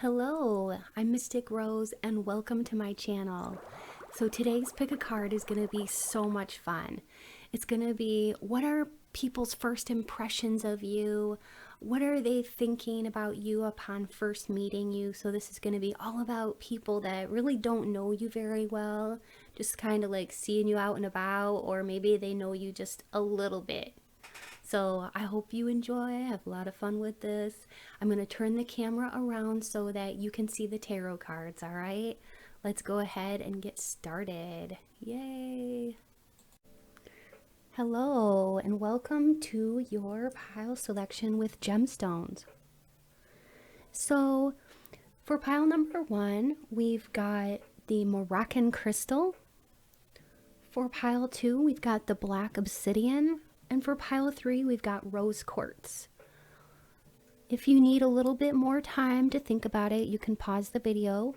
Hello, I'm Mystic Rose and welcome to my channel. So today's pick a card is going to be so much fun. It's going to be what are people's first impressions of you? What are they thinking about you upon first meeting you? So this is going to be all about people that really don't know you very well, just kind of like seeing you out and about, or maybe they know you just a little bit. So I hope you enjoy. I have a lot of fun with this. I'm going to turn the camera around so that you can see the tarot cards, all right? Let's go ahead and get started. Yay! Hello, and welcome to your pile selection with gemstones. So for pile number 1, we've got the Moroccan crystal. For pile 2, we've got the black obsidian. And for pile 3, we've got rose quartz. If you need a little bit more time to think about it, you can pause the video.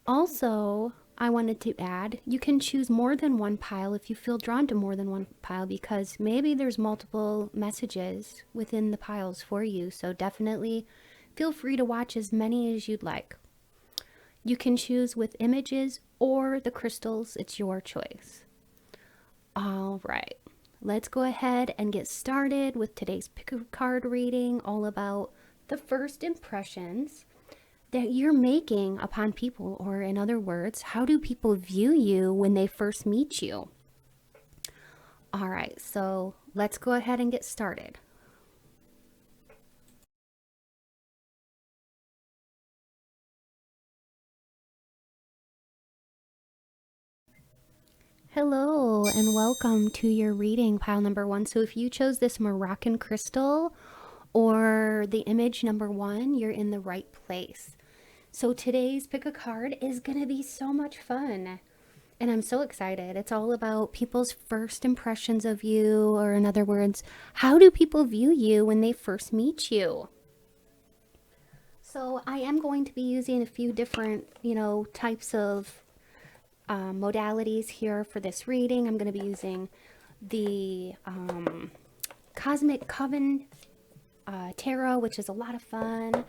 Also, I wanted to add, you can choose more than one pile if you feel drawn to more than one pile, because maybe there's multiple messages within the piles for you. So definitely feel free to watch as many as you'd like. You can choose with images or the crystals. It's your choice. All right. Let's go ahead and get started with today's pick a card reading, all about the first impressions that you're making upon people, or in other words, how do people view you when they first meet you? All right, so let's go ahead and get started. Hello and welcome to your reading, pile number 1. So if you chose this Moroccan crystal or the image number 1, you're in the right place. So today's pick a card is going to be so much fun. And I'm so excited. It's all about people's first impressions of you, or in other words, how do people view you when they first meet you? So I am going to be using a few different, types of modalities here for this reading. I'm going to be using the Cosmic Coven Tarot, which is a lot of fun.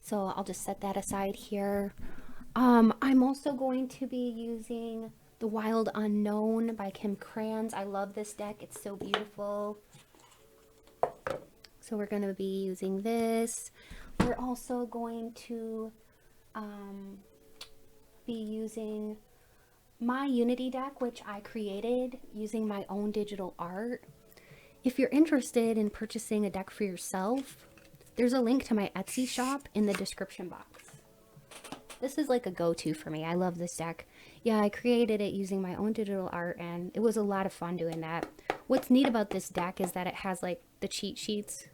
So I'll just set that aside here. I'm also going to be using the Wild Unknown by Kim Kranz. I love this deck. It's so beautiful. So we're going to be using this. We're also going to be using my Unity deck, which I created using my own digital art. If you're interested in purchasing a deck for yourself, there's a link to my Etsy shop in the description box. This is like a go-to for me. I love this deck. Yeah, I created it using my own digital art, and it was a lot of fun doing that. What's neat about this deck is that it has like the cheat sheets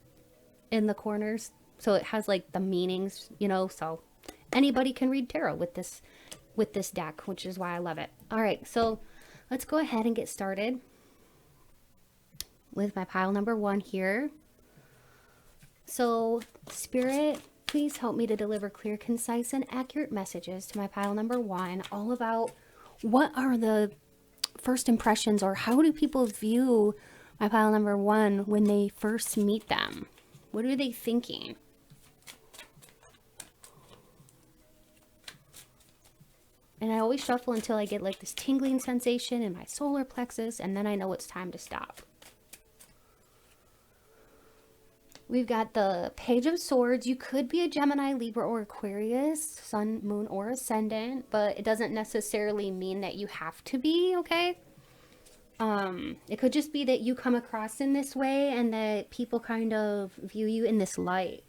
in the corners. So it has like the meanings, so anybody can read tarot with this deck, which is why I love it. All right, so let's go ahead and get started with my pile number 1 here. So Spirit, please help me to deliver clear, concise, and accurate messages to my pile number 1, all about what are the first impressions, or how do people view my pile number 1 when they first meet them? What are they thinking? And I always shuffle until I get like this tingling sensation in my solar plexus, and then I know it's time to stop. We've got the Page of Swords. You could be a Gemini, Libra, or Aquarius, Sun, Moon, or Ascendant, but it doesn't necessarily mean that you have to be, okay? It could just be that you come across in this way and that people kind of view you in this light.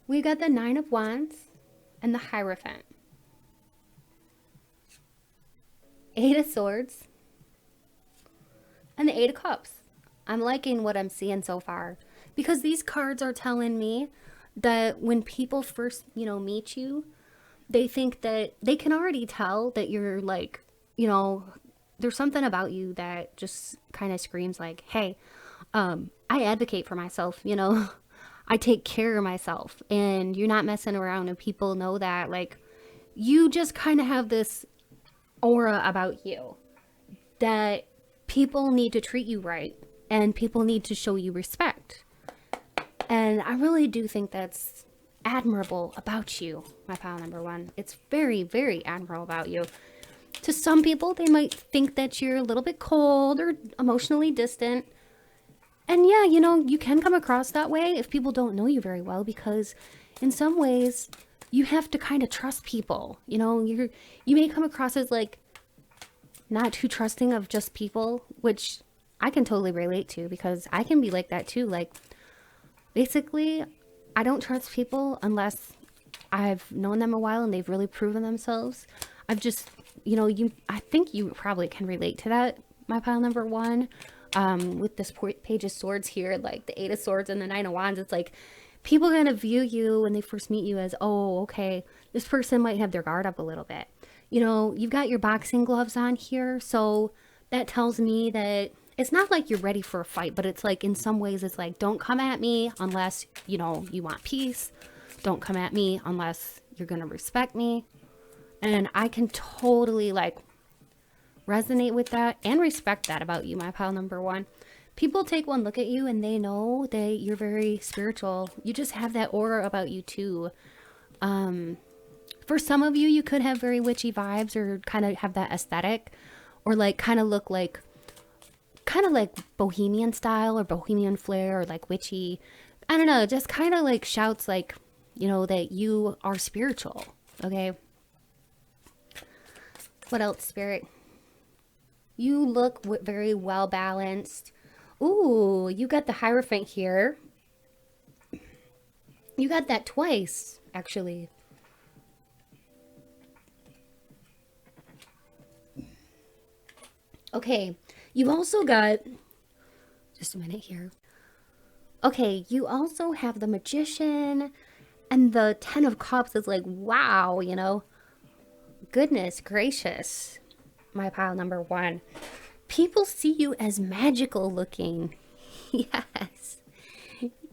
We got the 9 of Wands and the Hierophant. 8 of Swords and the 8 of Cups. I'm liking what I'm seeing so far, because these cards are telling me that when people first, meet you, they think that they can already tell that you're like, there's something about you that just kind of screams like, hey, I advocate for myself, I take care of myself, and you're not messing around, and people know that. Like, you just kind of have this aura about you that people need to treat you right. and people need to show you respect. And I really do think that's admirable about you, my pile number one. It's very, very admirable about you. To some people, they might think that you're a little bit cold or emotionally distant. And yeah, you know, you can come across that way if people don't know you very well, because in some ways, you have to kind of trust people. You know, you may come across as like not too trusting of just people, which I can totally relate to, because I can be like that too. Like, basically, I don't trust people unless I've known them a while and they've really proven themselves. I've just, you know, I think you probably can relate to that, my pile number one. With this page of swords here, like the 8 of swords and the 9 of wands, it's like people are going to view you when they first meet you as, oh, okay, this person might have their guard up a little bit. You know, you've got your boxing gloves on here, so that tells me that it's not like you're ready for a fight, but it's like in some ways it's like, don't come at me unless, you know, you want peace. Don't come at me unless you're going to respect me. And I can totally like resonate with that and respect that about you, my pile number one. People take one look at you and they know that you're very spiritual. You just have that aura about you too. For some of you, you could have very witchy vibes or kind of have that aesthetic, or like kind of look like kind of like bohemian style or bohemian flair, or like witchy. I don't know, just kind of like shouts like, you know, that you are spiritual. Okay. What else, Spirit? You look very well balanced. Ooh, you got the Hierophant here. You got that twice, actually. Okay, you also got, just a minute here. Okay, you also have the Magician, and the 10 of Cups is like, wow, you know. Goodness gracious, my pile number one. People see you as magical looking. Yes.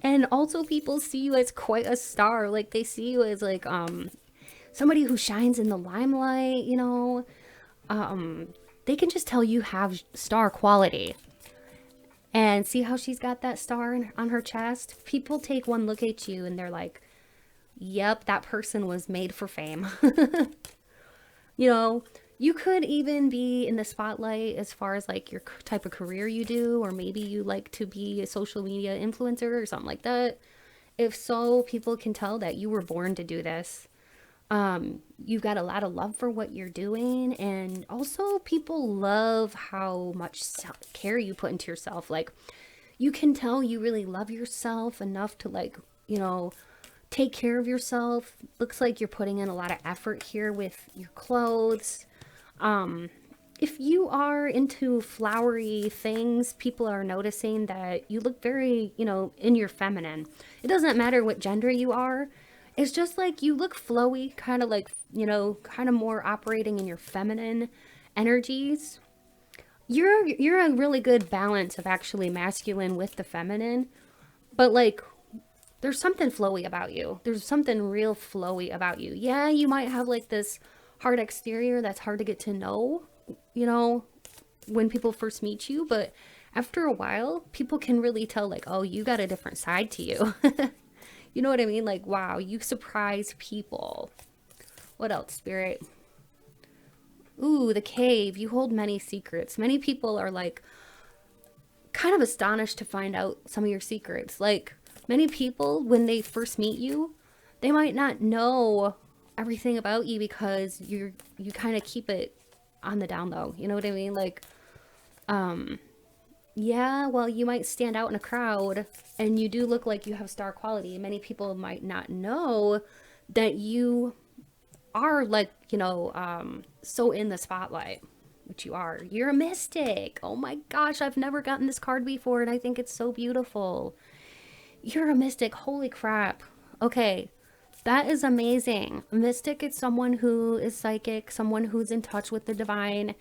And also people see you as quite a star. Like they see you as like somebody who shines in the limelight, you know. They can just tell you have star quality. And see how she's got that star on her chest? People take one look at you and they're like, yep, that person was made for fame. You know, you could even be in the spotlight as far as like your type of career you do, or maybe you like to be a social media influencer or something like that. If so, people can tell that you were born to do this. You've got a lot of love for what you're doing, and also people love how much care you put into yourself. Like, you can tell you really love yourself enough to, like, you know, take care of yourself. Looks like you're putting in a lot of effort here with your clothes. If you are into flowery things, people are noticing that you look very, you know, in your feminine. It doesn't matter what gender you are. It's just like you look flowy, kind of like, you know, kind of more operating in your feminine energies. You're a really good balance of actually masculine with the feminine, but like there's something flowy about you. There's something real flowy about you. Yeah, you might have like this hard exterior that's hard to get to know, you know, when people first meet you, but after a while, people can really tell like, oh, you got a different side to you. You know what I mean? Like, wow, you surprise people. What else, Spirit? Ooh, the Cave. You hold many secrets. Many people are like kind of astonished to find out some of your secrets. Like, many people, when they first meet you, they might not know everything about you because you kind of keep it on the down low. You know what I mean? Like, yeah, well, you might stand out in a crowd and you do look like you have star quality. Many people might not know that you are like, you know, so in the spotlight, which you are. You're a mystic. Oh my gosh, I've never gotten this card before and I think it's so beautiful. You're a mystic. Holy crap. Okay, that is amazing. A mystic is someone who is psychic, someone who's in touch with the divine.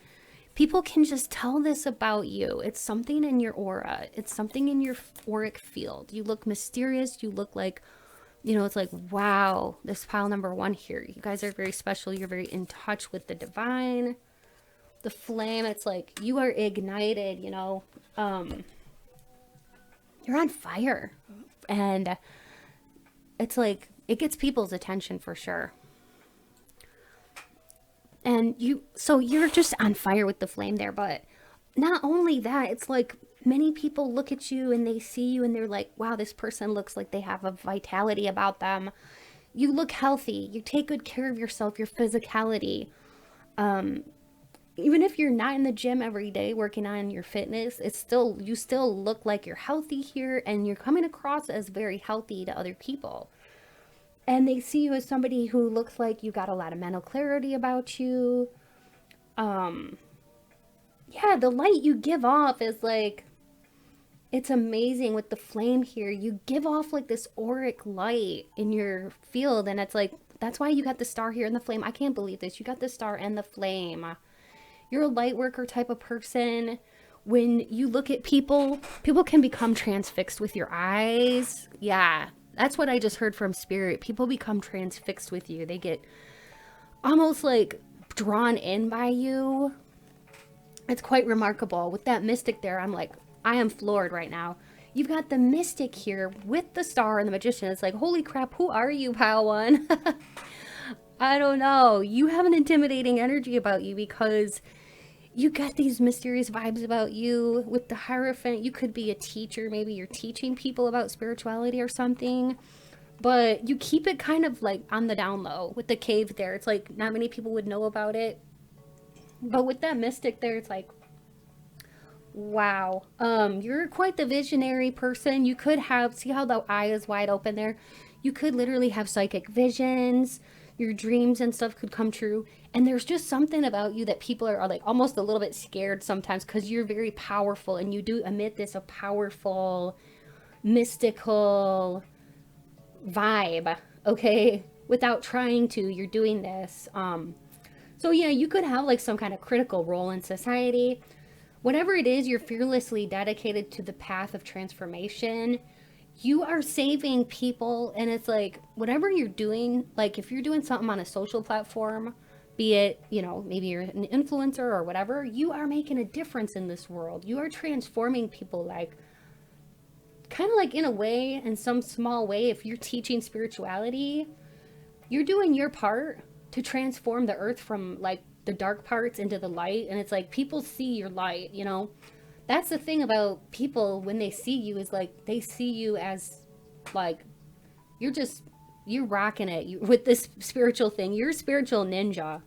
People can just tell this about you. It's something in your aura. It's something in your auric field. You look mysterious. You look like, you know, it's like, wow, this pile number one here. You guys are very special. You're very in touch with the divine. The flame, it's like you are ignited, you know. you're on fire. And it's like, it gets people's attention for sure. And so you're just on fire with the flame there. But not only that, it's like many people look at you and they see you and they're like, wow, this person looks like they have a vitality about them. You look healthy. You take good care of yourself, your physicality. Even if you're not in the gym every day working on your fitness, you still look like you're healthy here, and you're coming across as very healthy to other people. And they see you as somebody who looks like you got a lot of mental clarity about you. Yeah, the light you give off is like, it's amazing with the flame here. You give off like this auric light in your field, and it's like, that's why you got the star here and the flame. I can't believe this. You got the star and the flame. You're a light worker type of person. When you look at people, people can become transfixed with your eyes. Yeah, that's what I just heard from Spirit. People become transfixed with you. They get almost like drawn in by you. It's quite remarkable. With that mystic there, I'm like, I am floored right now. You've got the mystic here with the star and the magician. It's like, holy crap, who are you, Pile One? I don't know. You have an intimidating energy about you because you got these mysterious vibes about you. With the Hierophant, you could be a teacher. Maybe you're teaching people about spirituality or something. But you keep it kind of like on the down low. With the cave there, it's like not many people would know about it. But with that mystic there, it's like, wow. You're quite the visionary person. You could have, see how the eye is wide open there? You could literally have psychic visions. Your dreams and stuff could come true. And there's just something about you that people are like almost a little bit scared sometimes, because you're very powerful and you do emit this a powerful, mystical vibe, okay? Without trying to, you're doing this. So yeah, you could have like some kind of critical role in society. Whatever it is, you're fearlessly dedicated to the path of transformation. You are saving people, and it's like, whatever you're doing, like if you're doing something on a social platform, be it, you know, maybe you're an influencer or whatever, you are making a difference in this world. You are transforming people, like, kind of like in a way, in some small way, if you're teaching spirituality, you're doing your part to transform the earth from like the dark parts into the light. And it's like, people see your light, you know. That's the thing about people when they see you, is like they see you as like you're rocking it with this spiritual thing. You're a spiritual ninja.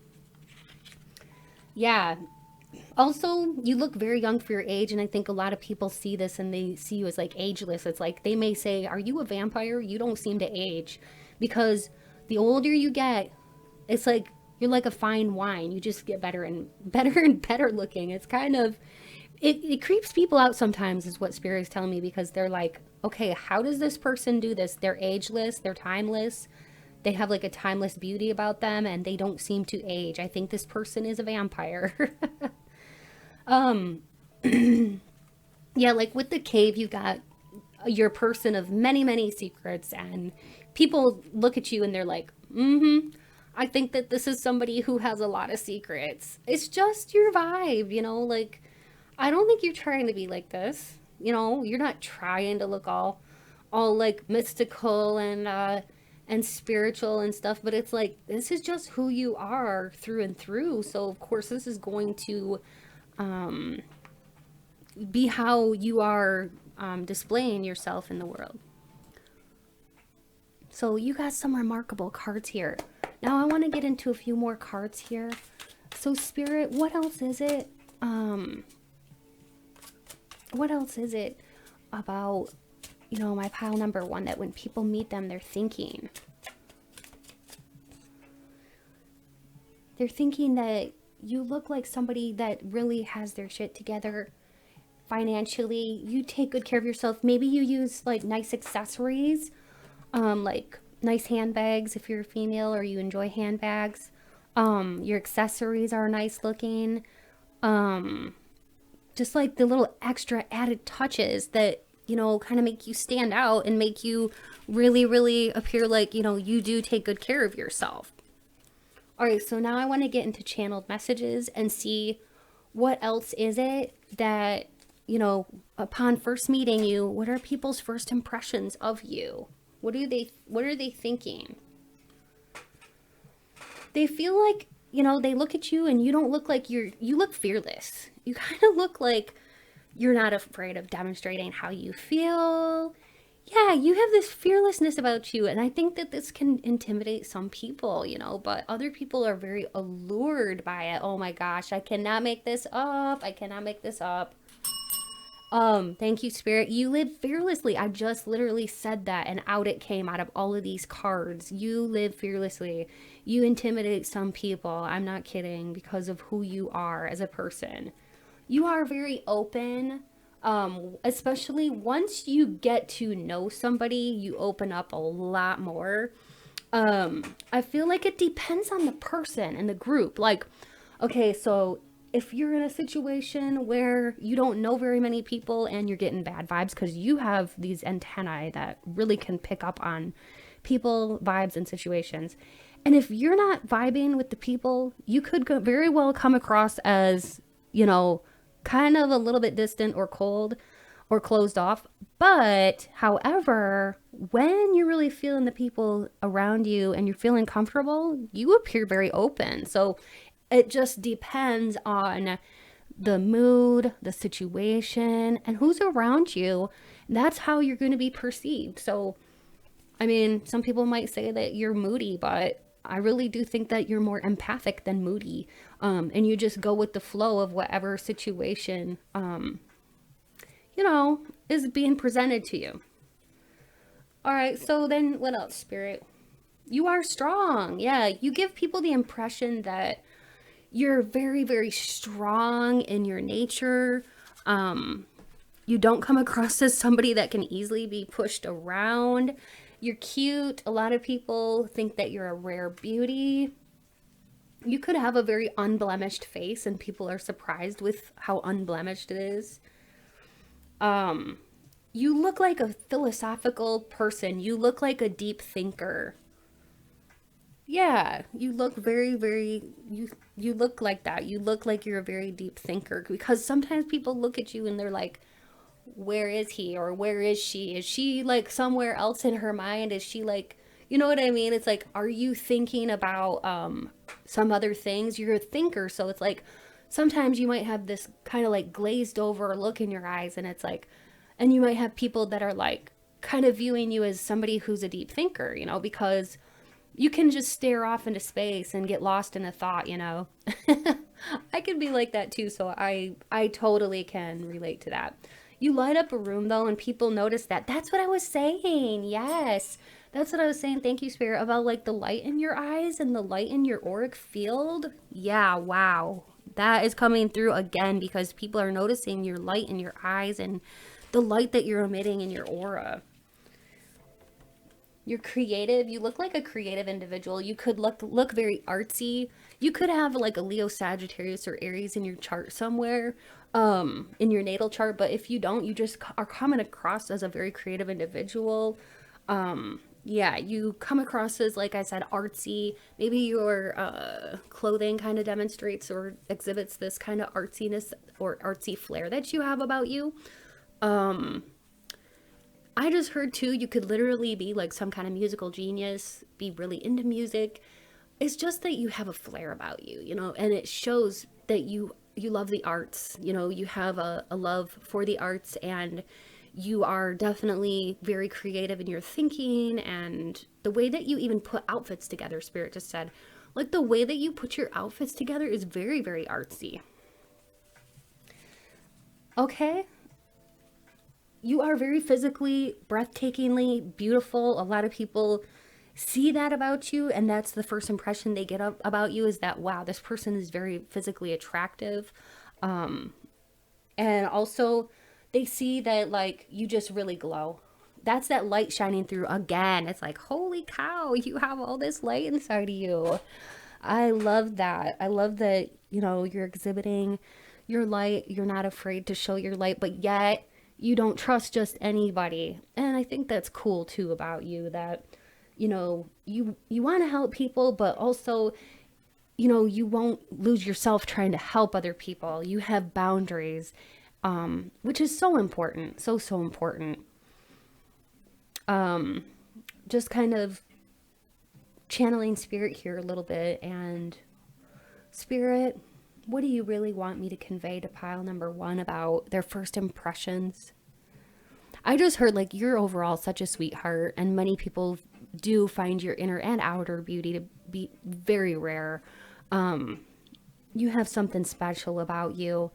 Yeah. Also, you look very young for your age, and I think a lot of people see this and they see you as like ageless. It's like they may say, are you a vampire? You don't seem to age. Because the older you get, it's like you're like a fine wine. You just get better and better and better looking. It's kind of, it creeps people out sometimes, is what Spirit is telling me, because they're like, okay, how does this person do this? They're ageless, they're timeless, they have like a timeless beauty about them, and they don't seem to age. I think this person is a vampire. Yeah, like with the cave, you got your person of many, many secrets, and people look at you and they're like, I think that this is somebody who has a lot of secrets. It's just your vibe, you know, like, I don't think you're trying to be like this. You know, you're not trying to look all like mystical and spiritual and stuff, but it's like, this is just who you are through and through. So of course this is going to be how you are displaying yourself in the world. So you got some remarkable cards here. Now I want to get into a few more cards here. So Spirit, what else is it? What else is it about, you know, my pile number one, that when people meet them, they're thinking that you look like somebody that really has their shit together financially. You take good care of yourself. Maybe you use like nice accessories, like nice handbags if you're a female, or you enjoy handbags. Your accessories are nice looking. Just like the little extra added touches that, you know, kind of make you stand out and make you really, really appear like, you know, you do take good care of yourself. All right, so now I want to get into channeled messages and see what else is it that upon first meeting you, what are people's first impressions of you? What are they thinking? They feel like, they look at you and you don't look like you look fearless. You kind of look like you're not afraid of demonstrating how you feel. Yeah, you have this fearlessness about you, and I think that this can intimidate some people, but other people are very allured by it. Oh my gosh, I cannot make this up. I cannot make this up. Thank you, Spirit. You live fearlessly. I just literally said that, and out it came out of all of these cards. You live fearlessly. You intimidate some people. I'm not kidding, because of who you are as a person. You are very open. Especially once you get to know somebody, you open up a lot more. I feel like it depends on the person and the group. Like, okay, so if you're in a situation where you don't know very many people and you're getting bad vibes because you have these antennae that really can pick up on people, vibes, and situations. And if you're not vibing with the people, you could very well come across as, kind of a little bit distant or cold or closed off. But however, when you're really feeling the people around you and you're feeling comfortable, you appear very open. So it just depends on the mood, the situation, and who's around you. That's how you're going to be perceived. So, I mean, some people might say that you're moody, but I really do think that you're more empathic than moody. And you just go with the flow of whatever situation, is being presented to you. All right, so then what else, Spirit? You are strong. Yeah, you give people the impression that you're very, very strong in your nature. You don't come across as somebody that can easily be pushed around. You're cute. A lot of people think that you're a rare beauty. You could have a very unblemished face and people are surprised with how unblemished it is. You look like a philosophical person. You look like a deep thinker. Yeah, you look very, very, you look like that. You look like you're a very deep thinker, because sometimes people look at you and they're like, where is he or where is she? Is she like somewhere else in her mind? Is she like, you know what I mean? It's like, are you thinking about some other things? You're a thinker, so it's like sometimes you might have this kind of like glazed over look in your eyes, and it's like, and you might have people that are like kind of viewing you as somebody who's a deep thinker, because you can just stare off into space and get lost in a thought, I can be like that too, so I totally can relate to that. You light up a room though, and people notice that. That's what I was saying. Yes. That's what I was saying. Thank you, Spirit, about like the light in your eyes and the light in your auric field. Yeah, wow. That is coming through again, because people are noticing your light in your eyes and the light that you're emitting in your aura. You're creative. You look like a creative individual. You could look very artsy. You could have like a Leo, Sagittarius, or Aries in your chart somewhere, in your natal chart. But if you don't, you just are coming across as a very creative individual. Yeah, you come across as, like I said, artsy. Maybe your clothing kind of demonstrates or exhibits this kind of artsiness or artsy flair that you have about you. I just heard too, you could literally be like some kind of musical genius, be really into music. It's just that you have a flair about you, and it shows that you love the arts. You have a love for the arts, and you are definitely very creative in your thinking, and the way that you even put outfits together, Spirit just said, like the way that you put your outfits together is very, very artsy. Okay. You are very physically, breathtakingly beautiful. A lot of people see that about you, and that's the first impression they get about you, is that, wow, this person is very physically attractive. And also they see that like you just really glow. That's that light shining through again. It's like, holy cow, you have all this light inside of you. I love that. I love that, you're exhibiting your light. You're not afraid to show your light, but yet you don't trust just anybody. And I think that's cool too about you, that, you want to help people, but also, you won't lose yourself trying to help other people. You have boundaries. which is so important, so important. Just kind of channeling spirit here a little bit. And spirit, what do you really want me to convey to pile number 1 about their first impressions? I just heard like you're overall such a sweetheart, and many people do find your inner and outer beauty to be very rare. You have something special about you,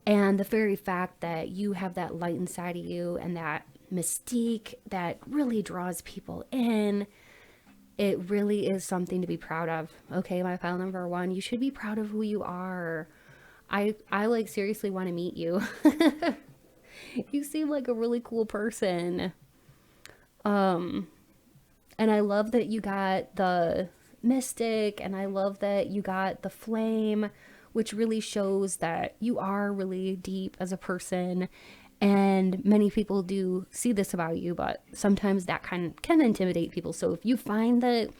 and the very fact that you have that light inside of you and that mystique that really draws people in, it really is something to be proud of. Okay, my pile number 1, you should be proud of who you are. I like seriously want to meet you. You seem like a really cool person. And I love that you got the mystic, and I love that you got the flame, which really shows that you are really deep as a person. And many people do see this about you, but sometimes that can intimidate people. So if you find that,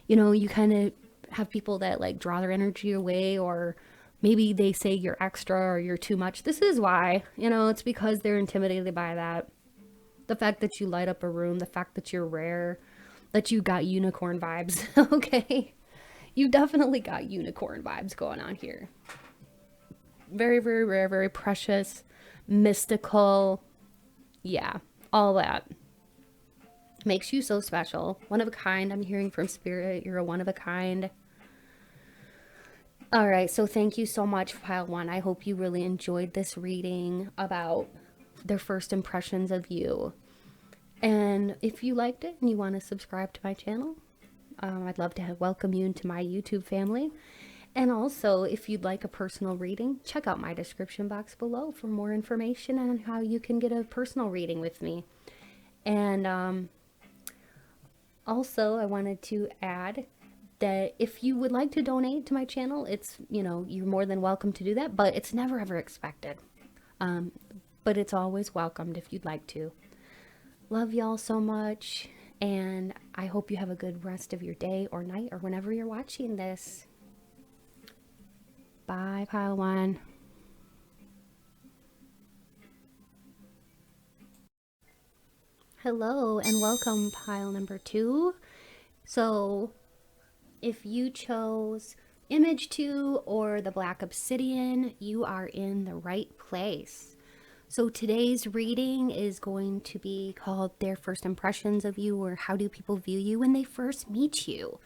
you know, you kind of have people that like draw their energy away, or maybe they say you're extra or you're too much, this is why. You know, it's because they're intimidated by that. The fact that you light up a room, the fact that you're rare, that you got unicorn vibes. Okay, you definitely got unicorn vibes going on here. Very, very rare, very precious, mystical. Yeah, all that makes you so special. One of a kind. I'm hearing from spirit, you're a one of a kind. All right, so thank you so much, pile 1. I hope you really enjoyed this reading about their first impressions of you. And if you liked it and you want to subscribe to my channel, I'd love to welcome you into my YouTube family. And also, if you'd like a personal reading, check out my description box below for more information on how you can get a personal reading with me. And also, I wanted to add that if you would like to donate to my channel, it's, you know, you're more than welcome to do that, but it's never ever expected. But it's always welcomed if you'd like to. Love y'all so much, and I hope you have a good rest of your day or night or whenever you're watching this. Bye, pile 1. Hello and welcome, pile number 2. So if you chose image 2 or the black obsidian, you are in the right place. So today's reading is going to be called Their First Impressions of You, or How Do People View You When They First Meet You?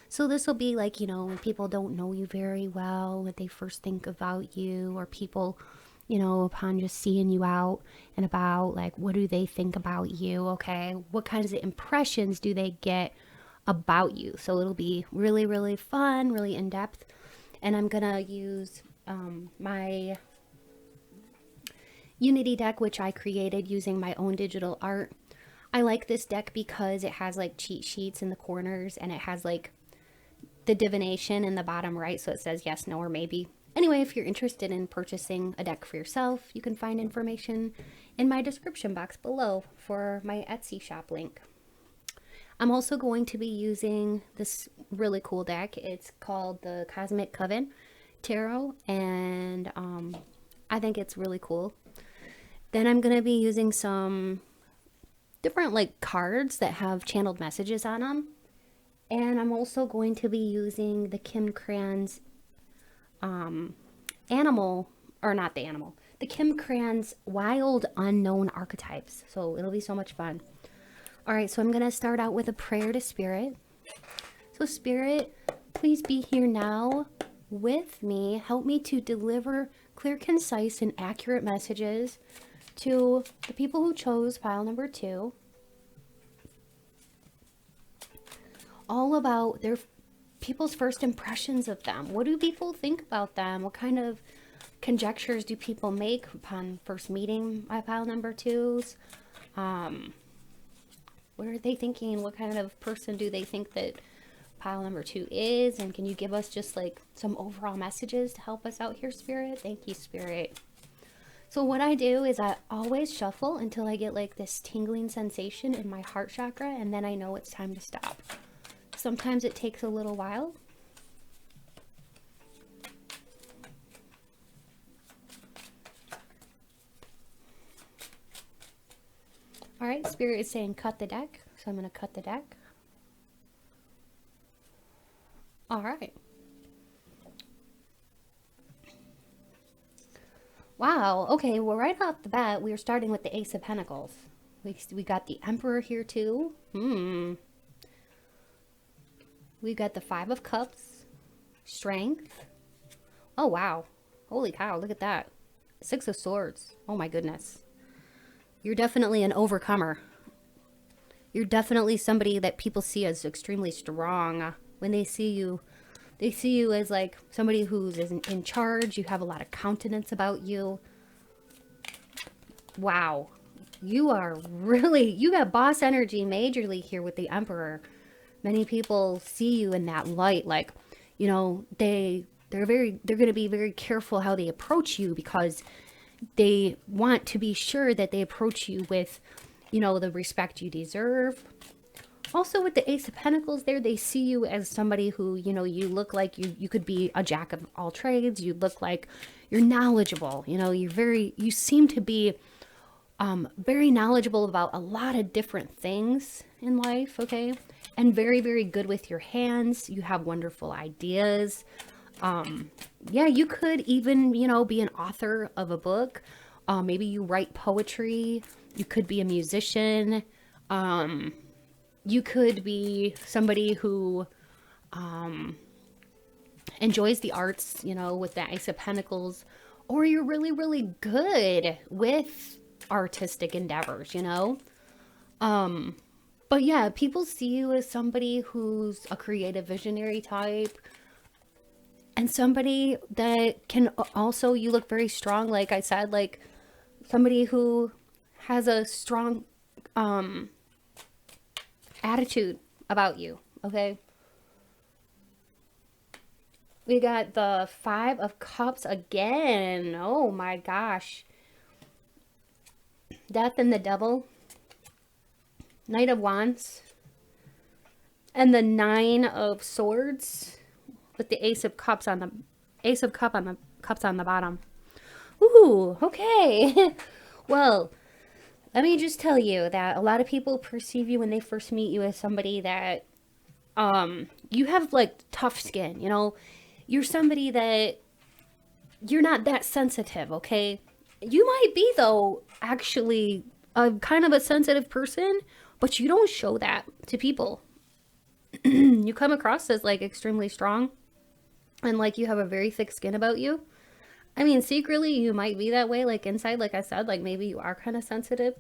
So this will be like, you know, when people don't know you very well, what they first think about you, or people, you know, upon just seeing you out and about, like, what do they think about you? Okay, what kinds of impressions do they get about you? So it'll be really, really fun, really in-depth. And I'm gonna use my Unity deck, which I created using my own digital art. I like this deck because it has like cheat sheets in the corners, and it has like the divination in the bottom right, so it says yes, no, or maybe. Anyway, if you're interested in purchasing a deck for yourself, you can find information in my description box below for my Etsy shop link. I'm also going to be using this really cool deck. It's called the Cosmic Coven Tarot, and I think it's really cool. Then I'm going to be using some different like cards that have channeled messages on them. And I'm also going to be using the Kim Cran's the Kim Cran's Wild Unknown Archetypes. So it'll be so much fun. All right, so I'm going to start out with a prayer to Spirit. So Spirit, please be here now with me. Help me to deliver clear, concise, and accurate messages to the people who chose pile number 2. All about their people's first impressions of them. What do people think about them? What kind of conjectures do people make upon first meeting my pile number 2s? What are they thinking? What kind of person do they think that pile number 2 is? And can you give us just like some overall messages to help us out here, Spirit? Thank you, Spirit. So what I do is I always shuffle until I get like this tingling sensation in my heart chakra, and then I know it's time to stop. Sometimes it takes a little while. All right, Spirit is saying cut the deck, so I'm going to cut the deck. All right. Wow, okay, well, right off the bat, we are starting with the Ace of Pentacles. We got the Emperor here, too. We got the Five of Cups. Strength. Oh, wow. Holy cow, look at that. Six of Swords. Oh, my goodness. You're definitely an overcomer. You're definitely somebody that people see as extremely strong. When they see you as like somebody who's in charge. You have a lot of countenance about you. Wow. You got boss energy majorly here with the Emperor. Many people see you in that light. Like, you know, they're going to be very careful how they approach you, because they want to be sure that they approach you with, you know, the respect you deserve. Also, with the Ace of Pentacles there, they see you as somebody who, you know, you look like you could be a jack of all trades. You look like you're knowledgeable. You know, you seem to be very knowledgeable about a lot of different things in life, okay? And very, very good with your hands. You have wonderful ideas. Yeah, you could even, you know, be an author of a book. Maybe you write poetry. You could be a musician. You could be somebody who enjoys the arts, you know, with the Ace of Pentacles. Or you're really, really good with artistic endeavors, you know? But yeah, people see you as somebody who's a creative visionary type. And somebody that can also, you look very strong, like I said, like somebody who has a strong attitude about you, okay? We got the Five of Cups again. Oh my gosh. Death and the Devil. Knight of Wands. And the Nine of Swords. With the Ace of Cups on the cups on the bottom. Ooh, okay. Well, let me just tell you that a lot of people perceive you when they first meet you as somebody that you have like tough skin, you know. You're somebody that you're not that sensitive, okay? You might be, though, actually a kind of a sensitive person, but you don't show that to people. You come across as like extremely strong. And like you have a very thick skin about you. I mean, secretly you might be that way. Like inside, like I said, like maybe you are kind of sensitive.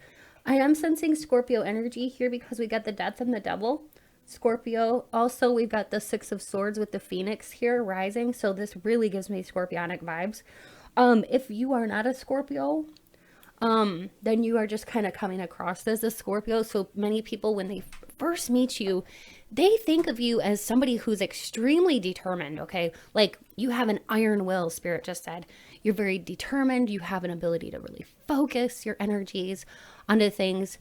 I am sensing Scorpio energy here because we got the Death and the Devil. Scorpio. Also, we've got the Six of Swords with the Phoenix here rising. So this really gives me Scorpionic vibes. If you are not a Scorpio, then you are just kind of coming across as a Scorpio. So many people, when they first meet you, they think of you as somebody who's extremely determined, okay? Like you have an iron will, Spirit just said. You're very determined. You have an ability to really focus your energies onto things.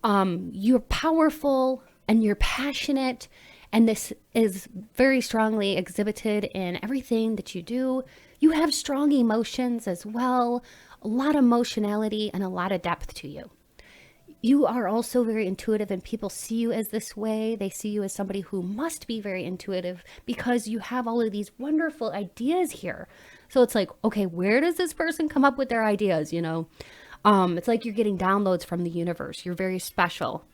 You're powerful and you're passionate. And this is very strongly exhibited in everything that you do. You have strong emotions as well. A lot of emotionality and a lot of depth to you. You are also very intuitive and people see you as this way. They see you as somebody who must be very intuitive because you have all of these wonderful ideas here. So it's like, okay, where does this person come up with their ideas, you know? It's like you're getting downloads from the universe. You're very special.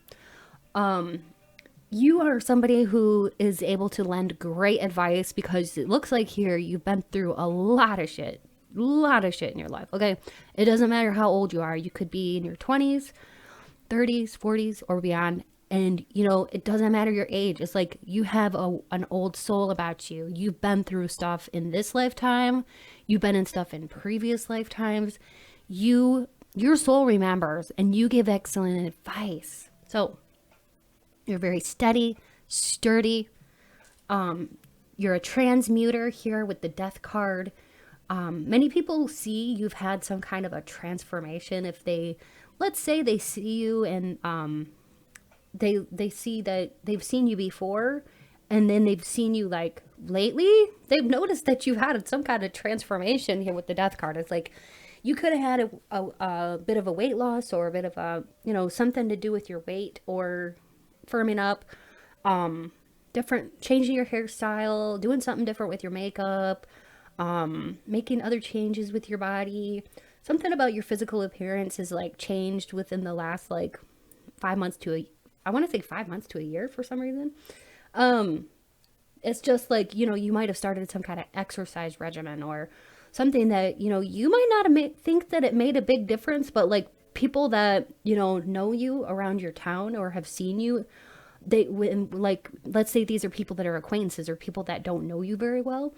You are somebody who is able to lend great advice because it looks like here you've been through a lot of shit. A lot of shit in your life, okay? It doesn't matter how old you are. You could be in your 20s, 30s, 40s, or beyond. And, you know, it doesn't matter your age. It's like you have an old soul about you. You've been through stuff in this lifetime. You've been in stuff in previous lifetimes. Your soul remembers and you give excellent advice. So you're very steady, sturdy. You're a transmuter here with the Death card. Many people see you've had some kind of a transformation if they, let's say they see you and they see that they've seen you before and then they've seen you like lately. They've noticed that you've had some kind of transformation here with the Death card. It's like You could have had a bit of a weight loss, or a bit of a, you know, something to do with your weight or firming up, different, changing your hairstyle, doing something different with your makeup, making other changes with your body. Something about your physical appearance is like changed within the last like 5 months to I want to say 5 months to a year for some reason. It's just like, you know, you might have started some kind of exercise regimen or something that, you know, you might not think that it made a big difference, but like people that, you know you around your town or have seen you, when, like, let's say these are people that are acquaintances or people that don't know you very well,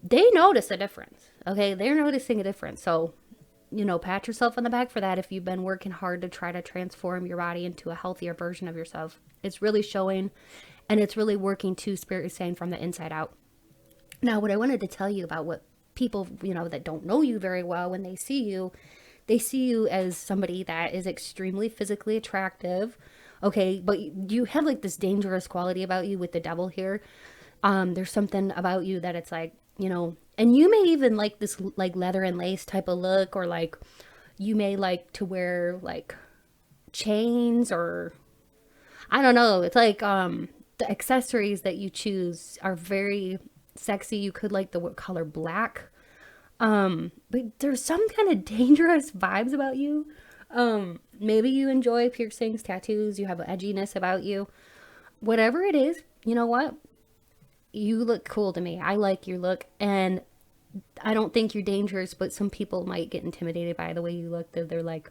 they notice a difference. Okay. They're noticing a difference. So, you know, pat yourself on the back for that. If you've been working hard to try to transform your body into a healthier version of yourself, it's really showing, and it's really working too. Spirit is saying from the inside out. Now, what I wanted to tell you about what people, you know, that don't know you very well, when they see you as somebody that is extremely physically attractive. Okay. But you have like this dangerous quality about you with the devil here. There's something about you that it's like, you know, and you may even like this like leather and lace type of look, or like you may like to wear like chains, or I don't know. It's like the accessories that you choose are very sexy. You could like the color black. But there's some kind of dangerous vibes about you. Maybe you enjoy piercings, tattoos, you have an edginess about you. Whatever it is, you know what? You look cool to me. I like your look, and I don't think you're dangerous, but some people might get intimidated by the way you look. They're like,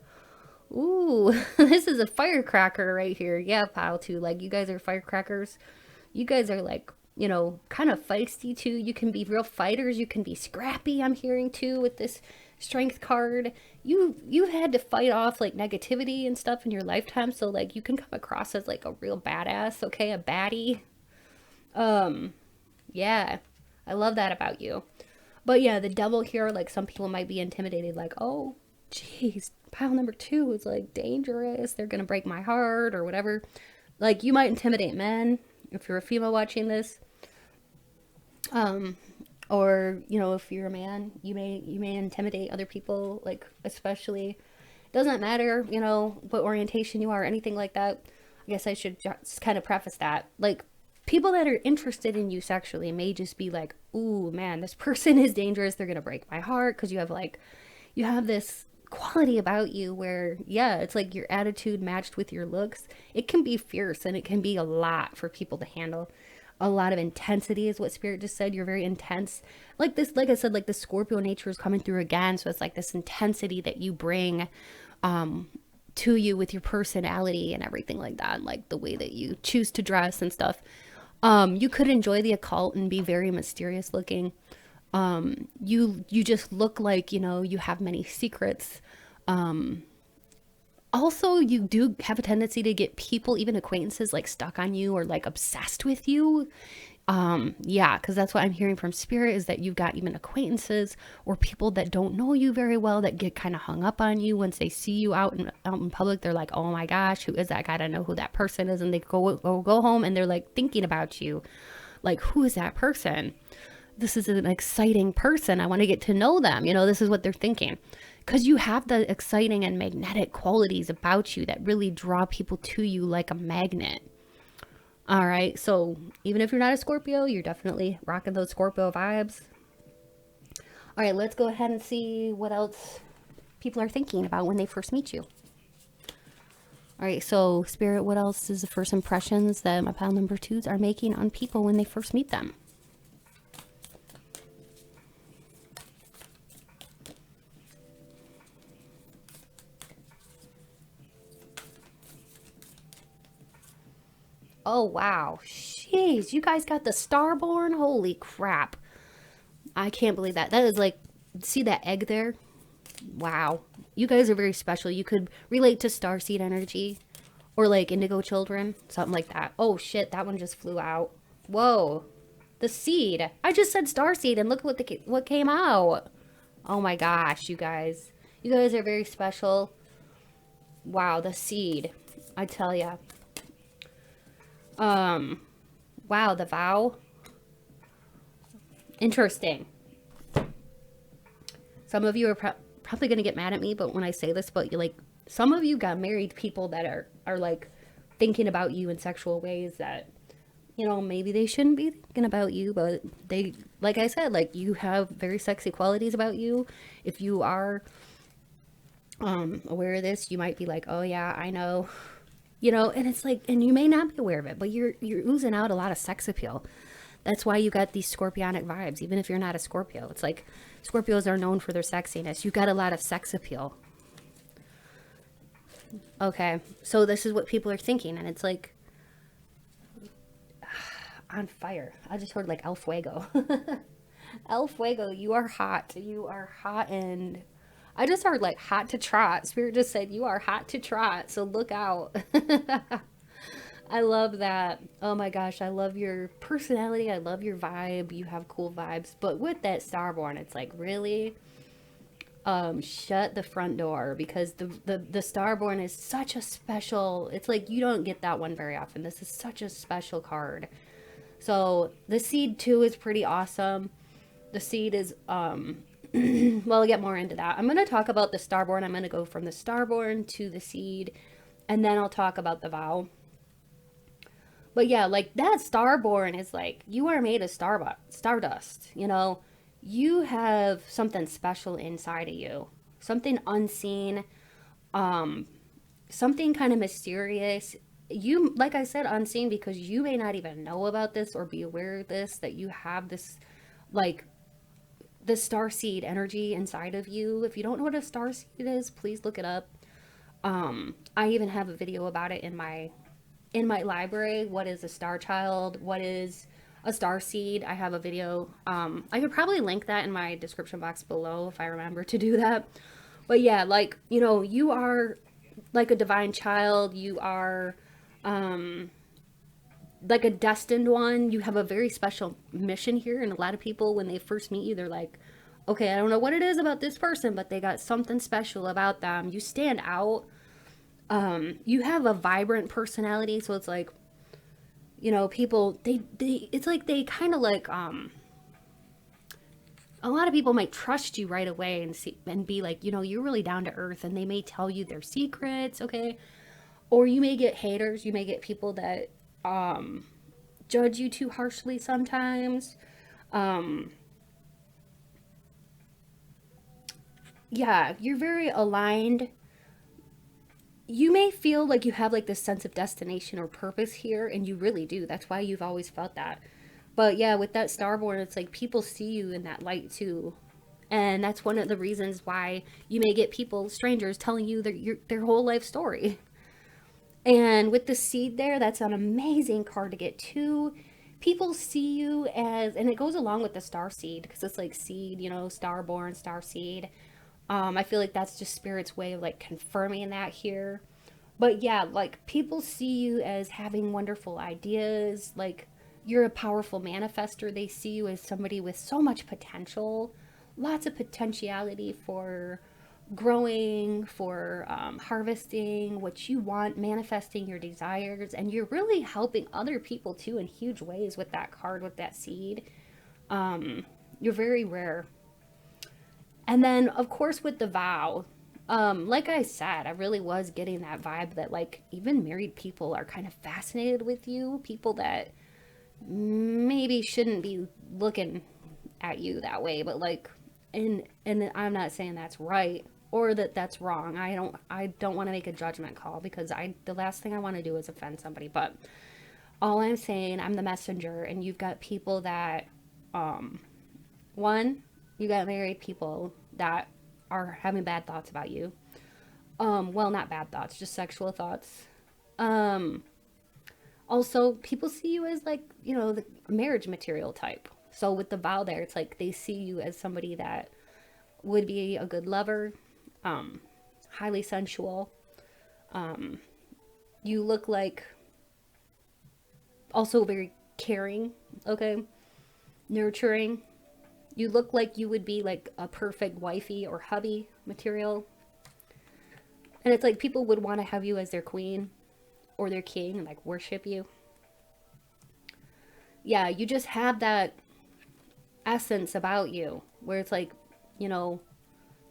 ooh, this is a firecracker right here. Yeah, pile too. Like, you guys are firecrackers. You guys are like, you know, kind of feisty too. You can be real fighters. You can be scrappy, I'm hearing too, with this strength card. You've had to fight off like negativity and stuff in your lifetime. So like you can come across as like a real badass, okay? A baddie. Yeah, I love that about you. But yeah, the devil here, like some people might be intimidated, like, oh, geez, pile number 2 is like dangerous. They're gonna break my heart or whatever. Like, you might intimidate men if you're a female watching this. Or, you know, if you're a man, you may intimidate other people, like, especially, doesn't matter, you know, what orientation you are or anything like that. I guess I should just kind of preface that. Like, people that are interested in you sexually may just be like, ooh, man, this person is dangerous. They're going to break my heart, because you have this quality about you where, yeah, it's like your attitude matched with your looks. It can be fierce, and it can be a lot for people to handle. A lot of intensity is what Spirit just said. You're very intense. Like this, like I said, like the Scorpio nature is coming through again. So it's like this intensity that you bring, to you with your personality and everything like that. Like the way that you choose to dress and stuff. You could enjoy the occult and be very mysterious looking. You just look like, you know, you have many secrets. Also, you do have a tendency to get people, even acquaintances, like stuck on you or like obsessed with you. Yeah, because that's what I'm hearing from Spirit, is that you've got even acquaintances or people that don't know you very well that get kind of hung up on you. Once they see you out in public, they're like, oh my gosh, who is that? Gotta know who that person is. And they go home and they're like thinking about you. Like, who is that person? This is an exciting person. I want to get to know them. You know, this is what they're thinking. Because you have the exciting and magnetic qualities about you that really draw people to you like a magnet. All right. So even if you're not a Scorpio, you're definitely rocking those Scorpio vibes. All right. Let's go ahead and see what else people are thinking about when they first meet you. All right. So Spirit, what else is the first impressions that my pile number 2s are making on people when they first meet them? Oh, wow. Jeez, you guys got the Starborn? Holy crap. I can't believe that. That is like, see that egg there? Wow. You guys are very special. You could relate to starseed energy or like indigo children, something like that. Oh, shit, that one just flew out. Whoa. The seed. I just said starseed and look what came out. Oh my gosh, you guys. You guys are very special. Wow, the seed. I tell ya. Wow, the vow. Interesting. Some of you are probably going to get mad at me, but when I say this, but you like, some of you got married people that are like thinking about you in sexual ways that, you know, maybe they shouldn't be thinking about you, but they, like I said, like you have very sexy qualities about you. If you are aware of this, you might be like, oh yeah, I know, you know, and it's like, and you may not be aware of it, but you're oozing out a lot of sex appeal. That's why you got these scorpionic vibes, even if you're not a Scorpio. It's like Scorpios are known for their sexiness. You got a lot of sex appeal. Okay, so this is what people are thinking, and it's like on fire. I just heard like El Fuego. El Fuego, you are hot. You are hot, and I just heard like hot to trot. Spirit just said you are hot to trot, so look out. I love that. Oh my gosh, I love your personality. I love your vibe. You have cool vibes. But with that Starborn, it's like, really? Shut the front door, because the Starborn is such a special, it's like you don't get that one very often. This is such a special card. So the seed too is pretty awesome. The seed is, well, I'll get more into that. I'm going to talk about the Starborn. I'm going to go from the Starborn to the seed, and then I'll talk about the vow. But yeah, like that Starborn is like, you are made of stardust, you know, you have something special inside of you, something unseen, something kind of mysterious. You, like I said, unseen, because you may not even know about this or be aware of this, that you have this, like, the starseed energy inside of you. If you don't know what a starseed is, please look it up. I even have a video about it in my library. What is a star child? What is a star seed? I have a video. I could probably link that in my description box below if I remember to do that. But yeah, like, you know, you are like a divine child. You are like a destined one. You have a very special mission here. And a lot of people, when they first meet you, they're like, okay, I don't know what it is about this person, but they got something special about them. You stand out. You have a vibrant personality, so it's like, you know, people, they it's like they kind of like, a lot of people might trust you right away and be like, you know, you're really down to earth, and they may tell you their secrets, okay? Or you may get haters, you may get people that, judge you too harshly sometimes. Yeah, you're very aligned. You may feel like you have like this sense of destination or purpose here, and you really do. That's why you've always felt that. But yeah, with that Starborn, it's like people see you in that light too. And that's one of the reasons why you may get people, strangers, telling you their whole life story. And with the seed there, that's an amazing card to get too. People see you as, and it goes along with the star seed, because it's like seed, you know, Starborn, star seed. I feel like that's just Spirit's way of like confirming that here. But yeah, like people see you as having wonderful ideas, like you're a powerful manifester. They see you as somebody with so much potential, lots of potentiality for growing, for harvesting what you want, manifesting your desires, and you're really helping other people too in huge ways with that card, with that seed. You're very rare. And then, of course, with the vow, like I said, I really was getting that vibe that, like, even married people are kind of fascinated with you. People that maybe shouldn't be looking at you that way, but, like, and I'm not saying that's right or that that's wrong. I don't want to make a judgment call, because the last thing I want to do is offend somebody. But all I'm saying, I'm the messenger, and you've got people that, one, you got married people that are having bad thoughts about you. Well, not bad thoughts, just sexual thoughts. Also, people see you as, like, you know, the marriage material type. So with the vow there, it's like they see you as somebody that would be a good lover, highly sensual. You look like also very caring, okay? Nurturing. You look like you would be like a perfect wifey or hubby material. And it's like people would want to have you as their queen or their king and like worship you. Yeah, you just have that essence about you where it's like, you know,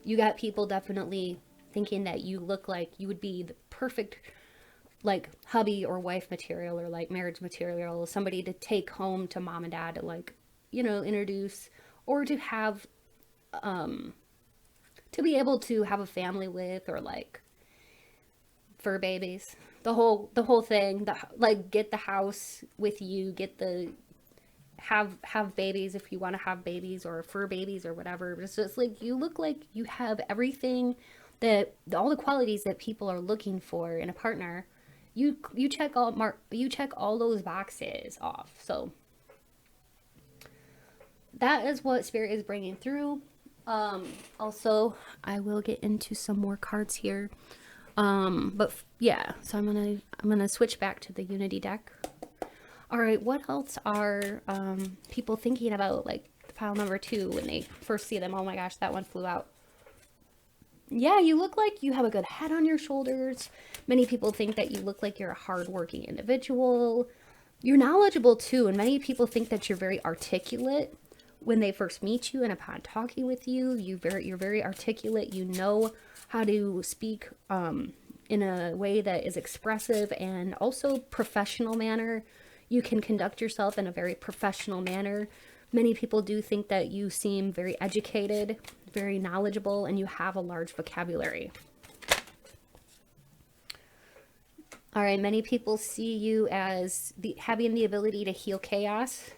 You got people definitely thinking that you look like you would be the perfect, like, hubby or wife material, or like marriage material, somebody to take home to mom and dad to, like, you know, introduce, or to have, to be able to have a family with, or like fur babies, the whole thing, like, get the house with you, get the, have babies if you want to have babies, or fur babies or whatever. It's just like, you look like you have everything, that all the qualities that people are looking for in a partner. You check all those boxes off. So that is what spirit is bringing through. Also, I will get into some more cards here. But yeah, so I'm gonna switch back to the Unity deck. All right, what else are people thinking about, like pile number 2, when they first see them? Oh my gosh, that one flew out. Yeah, you look like you have a good head on your shoulders. Many people think that you look like you're a hardworking individual. You're knowledgeable too, and many people think that you're very articulate when they first meet you, and upon talking with you, you're very articulate. You know how to speak in a way that is expressive and also professional manner. You can conduct yourself in a very professional manner. Many people do think that you seem very educated, very knowledgeable, and you have a large vocabulary. All right, many people see you as having the ability to heal chaos.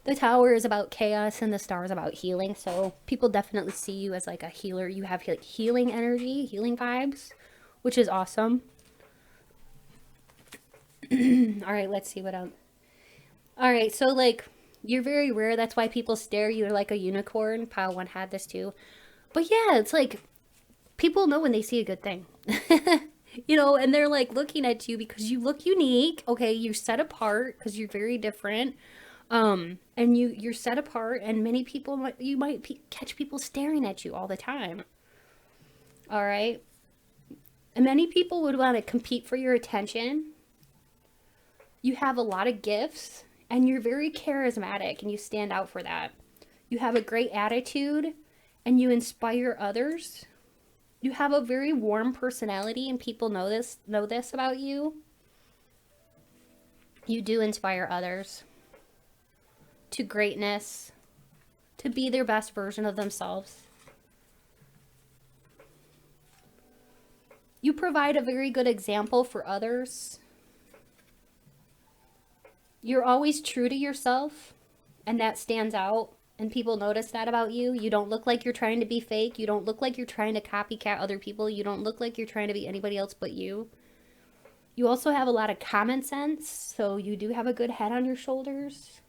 The Tower is about chaos and the Star is about healing, so people definitely see you as like a healer. You have like healing energy, healing vibes, which is awesome. All right, let's see what else. All right, so like, you're very rare. That's why people stare. You're like a unicorn. Pile 1 had this too. But yeah, it's like, people know when they see a good thing. You know, and they're like looking at you because you look unique. Okay, you're set apart because you're very different. And you're set apart, and many people you might catch people staring at you all the time. All right. And many people would want to compete for your attention. You have a lot of gifts, and you're very charismatic, and you stand out for that. You have a great attitude, and you inspire others. You have a very warm personality, and people know this about you. You do inspire others to greatness, to be their best version of themselves. You provide a very good example for others. You're always true to yourself, and that stands out, and people notice that about you. You don't look like you're trying to be fake. You don't look like you're trying to copycat other people. You don't look like you're trying to be anybody else but you. You also have a lot of common sense, so you do have a good head on your shoulders.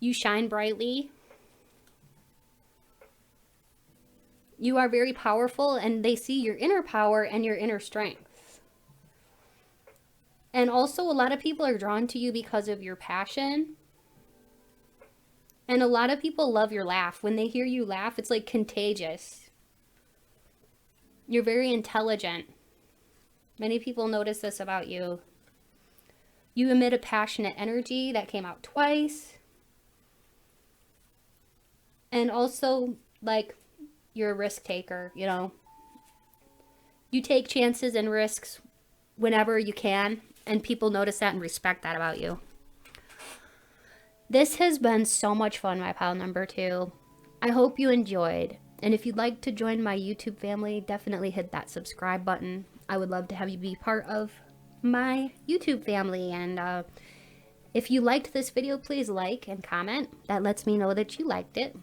You shine brightly. You are very powerful, and they see your inner power and your inner strength. And also, a lot of people are drawn to you because of your passion. And a lot of people love your laugh. When they hear you laugh, it's like contagious. You're very intelligent. Many people notice this about you. You emit a passionate energy. That came out twice. And also, like, you're a risk taker, you know. You take chances and risks whenever you can, and people notice that and respect that about you. This has been so much fun, my pile number 2. I hope you enjoyed. And if you'd like to join my YouTube family, definitely hit that subscribe button. I would love to have you be part of my YouTube family. And if you liked this video, please like and comment. That lets me know that you liked it.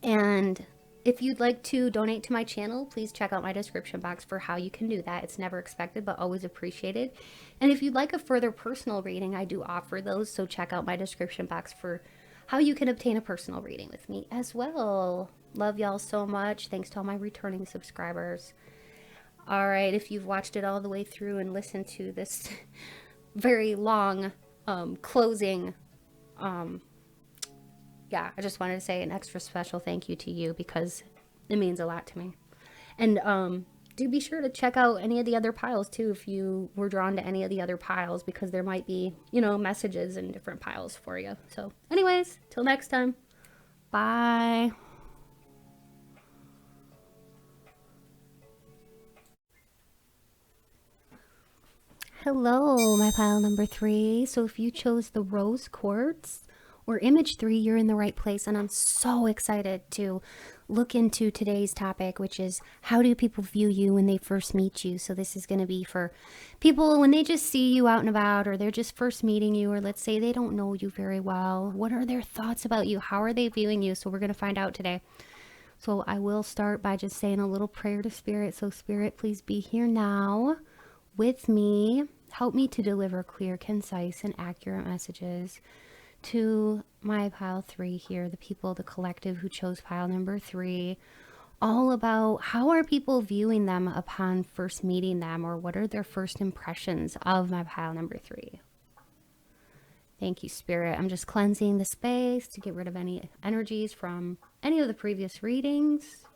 And if you'd like to donate to my channel, please check out my description box for how you can do that. It's never expected, but always appreciated. And if you'd like a further personal reading, I do offer those. So check out my description box for how you can obtain a personal reading with me as well. Love y'all so much. Thanks to all my returning subscribers. All right, if you've watched it all the way through and listened to this very long closing, yeah, I just wanted to say an extra special thank you to you because it means a lot to me. And do be sure to check out any of the other piles too if you were drawn to any of the other piles, because there might be, you know, messages in different piles for you. So anyways, till next time. Bye. Hello, my pile number 3. So if you chose the rose quartz or image 3, you're in the right place. And I'm so excited to look into today's topic, which is how do people view you when they first meet you? So this is going to be for people when they just see you out and about, or they're just first meeting you, or let's say they don't know you very well. What are their thoughts about you? How are they viewing you? So we're going to find out today. So I will start by just saying a little prayer to Spirit. So Spirit, please be here now with me. Help me to deliver clear, concise, and accurate messages to my pile 3 here, the people, the collective who chose pile number 3, all about how are people viewing them upon first meeting them, or what are their first impressions of my pile number 3. Thank you, Spirit. I'm just cleansing the space to get rid of any energies from any of the previous readings.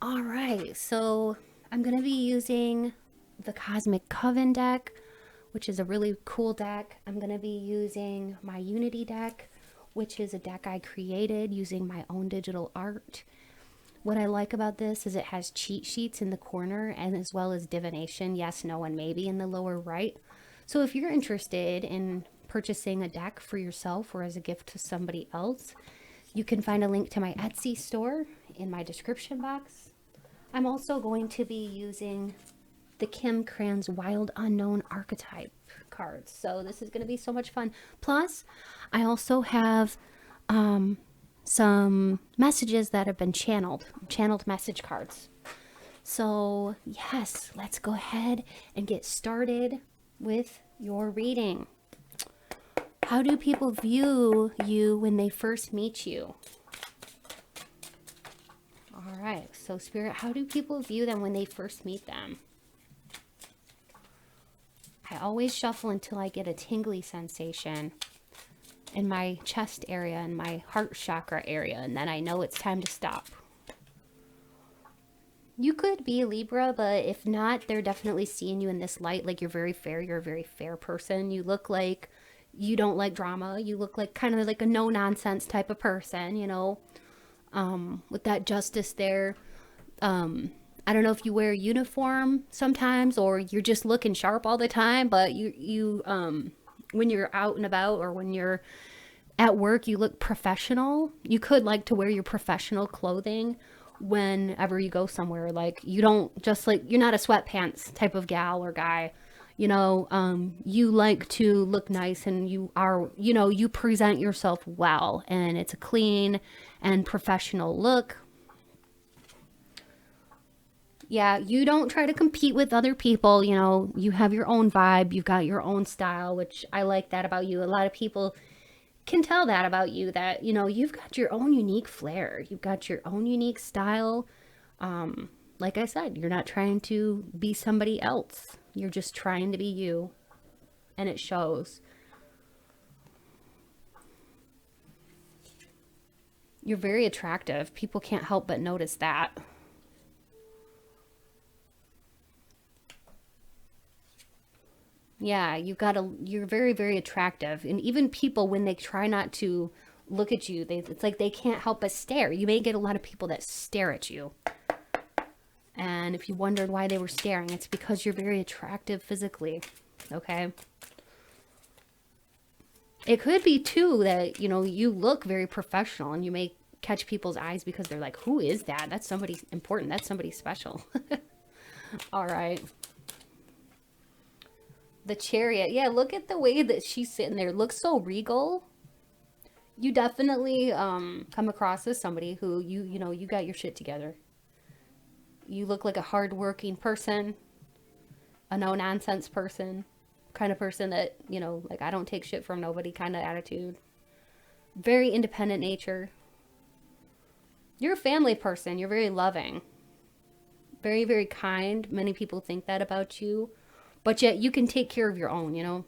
All right, so I'm going to be using the Cosmic Coven deck, which is a really cool deck. I'm going to be using my Unity deck, which is a deck I created using my own digital art. What I like about this is it has cheat sheets in the corner, and as well as divination, yes, no, and maybe in the lower right. So if you're interested in purchasing a deck for yourself or as a gift to somebody else, you can find a link to my Etsy store in my description box. I'm also going to be using the Kim Kranz Wild Unknown Archetype cards. So this is going to be so much fun. Plus, I also have some messages that have been channeled message cards. So yes, let's go ahead and get started with your reading. How do people view you when they first meet you? All right, so Spirit, how do people view them when they first meet them? I always shuffle until I get a tingly sensation in my chest area and my heart chakra area, and then I know it's time to stop. You could be a Libra, but if not, they're definitely seeing you in this light, like you're very fair. You're a very fair person. You look like you don't like drama. You look like kind of like a no-nonsense type of person, you know, with that justice there. I don't know if you wear a uniform sometimes, or you're just looking sharp all the time, but you when you're out and about, or when you're at work, you look professional. You could like to wear your professional clothing whenever you go somewhere. Like you don't just like, you're not a sweatpants type of gal or guy, you know. You like to look nice, and you are, you know, you present yourself well, and it's a clean and professional look. Yeah, you don't try to compete with other people, you know, you have your own vibe, you've got your own style, which I like that about you. A lot of people can tell that about you, that, you know, you've got your own unique flair, you've got your own unique style. Like I said, you're not trying to be somebody else, you're just trying to be you, and it shows. You're very attractive. People can't help but notice that. Yeah, you're very, very attractive. And even people, when they try not to look at you, it's like they can't help but stare. You may get a lot of people that stare at you. And if you wondered why they were staring, it's because you're very attractive physically. Okay? It could be too that, you know, you look very professional, and you may catch people's eyes because they're like, who is that? That's somebody important. That's somebody special. All right. The Chariot. Yeah, look at the way that she's sitting there. Looks so regal. You definitely come across as somebody who, you know, you got your shit together. You look like a hardworking person, a no-nonsense person, kind of person that, you know, like I don't take shit from nobody kind of attitude. Very independent nature. You're a family person. You're very loving. Very, very kind. Many people think that about you. But yet you can take care of your own, you know.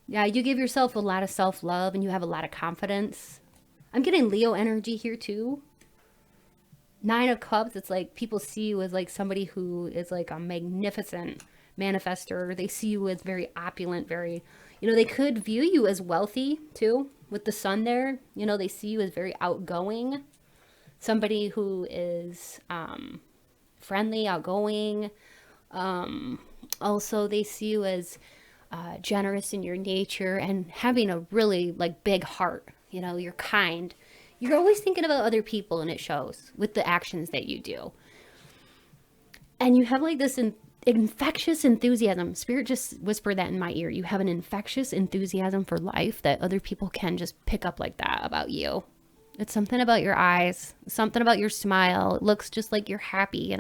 Yeah, you give yourself a lot of self-love, and you have a lot of confidence. I'm getting Leo energy here too. Nine of Cups, it's like people see you as like somebody who is like a magnificent manifester. They see you as very opulent, very, they could view you as wealthy too with the sun there. They see you as very outgoing, somebody who is friendly, outgoing. Also, they see you as generous in your nature and having a really like big heart. You're kind. You're always thinking about other people, and it shows with the actions that you do. And you have like this infectious enthusiasm. Spirit just whispered that in my ear. You have an infectious enthusiasm for life that other people can just pick up like that about you. It's something about your eyes, something about your smile. It looks just like you're happy,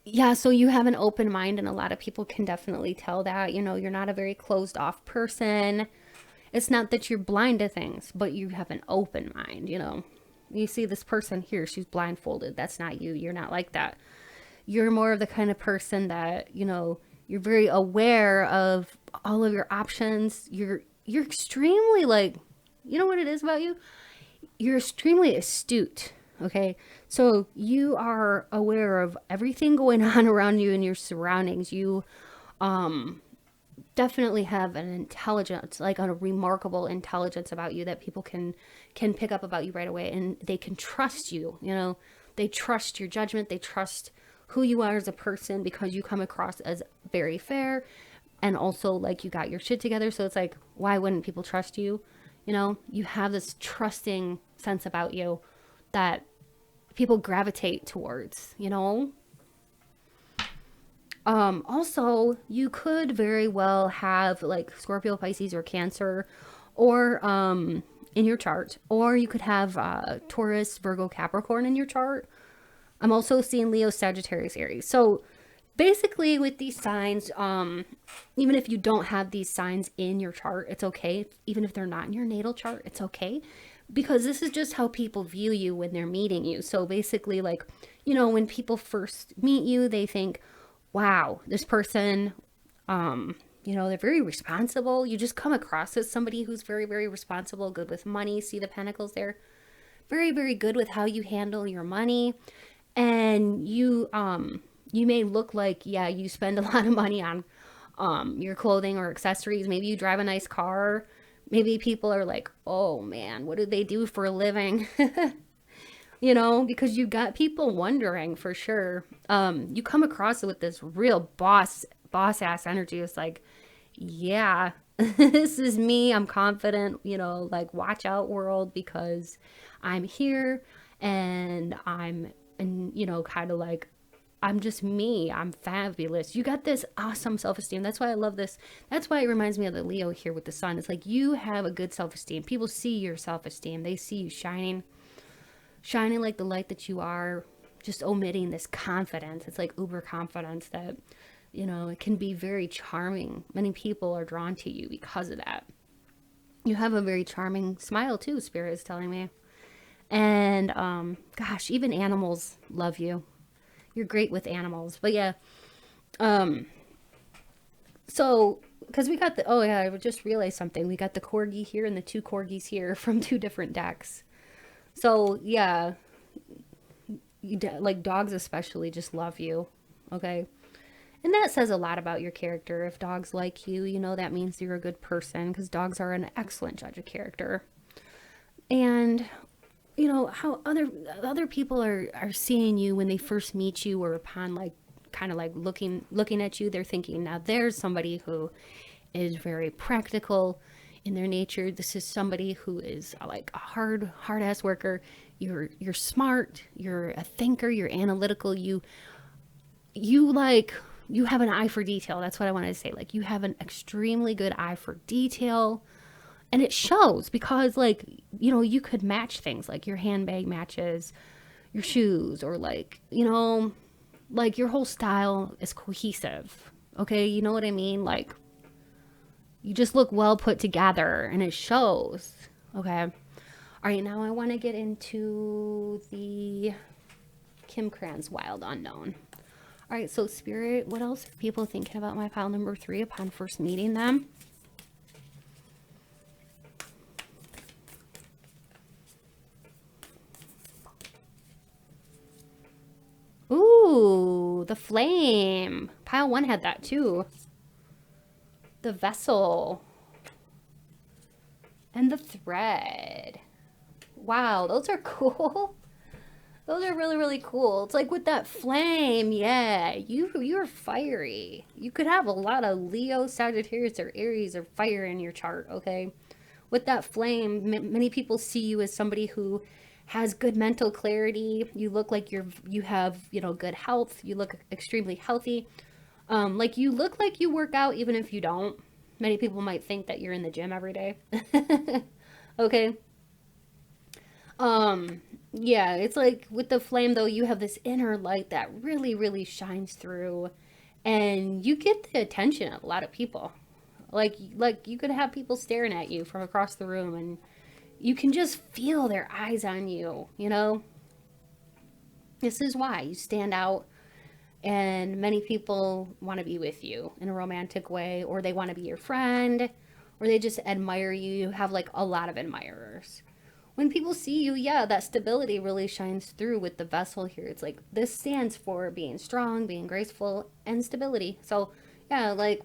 Yeah, so you have an open mind, and a lot of people can definitely tell that. You're not a very closed off person. It's not that you're blind to things, but you have an open mind. You see this person here, she's blindfolded. That's not you. You're not like that. You're more of the kind of person that, you're very aware of all of your options. You're extremely like, you know what it is about you? You're extremely astute. Okay. So you are aware of everything going on around you and your surroundings. You, definitely have an intelligence, like a remarkable intelligence about you that people can pick up about you right away, and they can trust you. They trust your judgment, they trust who you are as a person, because you come across as very fair, and also like you got your shit together. So it's like, why wouldn't people trust you? You have this trusting sense about you that people gravitate towards. Also, you could very well have like Scorpio, Pisces, or Cancer, or in your chart, or you could have Taurus, Virgo, Capricorn in your chart. I'm also seeing Leo, Sagittarius, Aries. So basically with these signs, even if you don't have these signs in your chart, it's okay. Even if they're not in your natal chart, it's okay, because this is just how people view you when they're meeting you. So basically, like, when people first meet you, they think, wow, this person, they're very responsible. You just come across as somebody who's very, very responsible, good with money. See the pentacles there? Very, very good with how you handle your money. And you may look like, yeah, you spend a lot of money on your clothing or accessories. Maybe you drive a nice car. Maybe people are like, oh man, what do they do for a living? Because you got people wondering for sure. You come across it with this real boss ass energy. It's like, yeah, this is me. I'm confident, like, watch out world, because I'm here and kind of like, I'm just me. I'm fabulous. You got this awesome self-esteem. That's why I love this. That's why it reminds me of the Leo here with the sun. It's like, you have a good self-esteem. People see your self-esteem. They see you shining like the light that you are, just omitting this confidence. It's like uber confidence that, it can be very charming. Many people are drawn to you because of that. You have a very charming smile too, Spirit is telling me. And, gosh, even animals love you. You're great with animals. But yeah, so, because we got I just realized something. We got the corgi here and the two corgis here from two different decks. So, yeah, like dogs especially just love you, okay? And that says a lot about your character. If dogs like you, that means you're a good person, because dogs are an excellent judge of character. And, how other people are seeing you when they first meet you, or upon like kind of like looking at you, they're thinking, now there's somebody who is very practical in their nature. This is somebody who is like a hard ass worker. You're smart, you're a thinker, you're analytical, you have an eye for detail. That's what I wanted to say. Like, you have an extremely good eye for detail, and it shows, because like, you could match things, like your handbag matches your shoes, or like, like your whole style is cohesive. Okay, you know what I mean? Like, you just look well put together, and it shows. Okay. All right, now I want to get into the Kim Kranz Wild Unknown. All right, so Spirit, what else are people thinking about my pile number 3 upon first meeting them? the flame. Pile 1 had that too. The vessel. And the thread. Wow, those are cool. Those are really, really cool. It's like with that flame, yeah, you're fiery. You could have a lot of Leo, Sagittarius, or Aries or fire in your chart, okay? With that flame, many people see you as somebody who has good mental clarity. You look like you have, you know, good health. You look extremely healthy. Like you look like you work out even if you don't. Many people might think that you're in the gym every day. Okay. Yeah, it's like with the flame though, you have this inner light that really, really shines through, and you get the attention of a lot of people. Like you could have people staring at you from across the room, and you can just feel their eyes on you, you know? This is why you stand out, and many people want to be with you in a romantic way, or they want to be your friend, or they just admire you. You have like a lot of admirers. When people see you, yeah, that stability really shines through with the vessel here. It's like this stands for being strong, being graceful, and stability. So, yeah, like,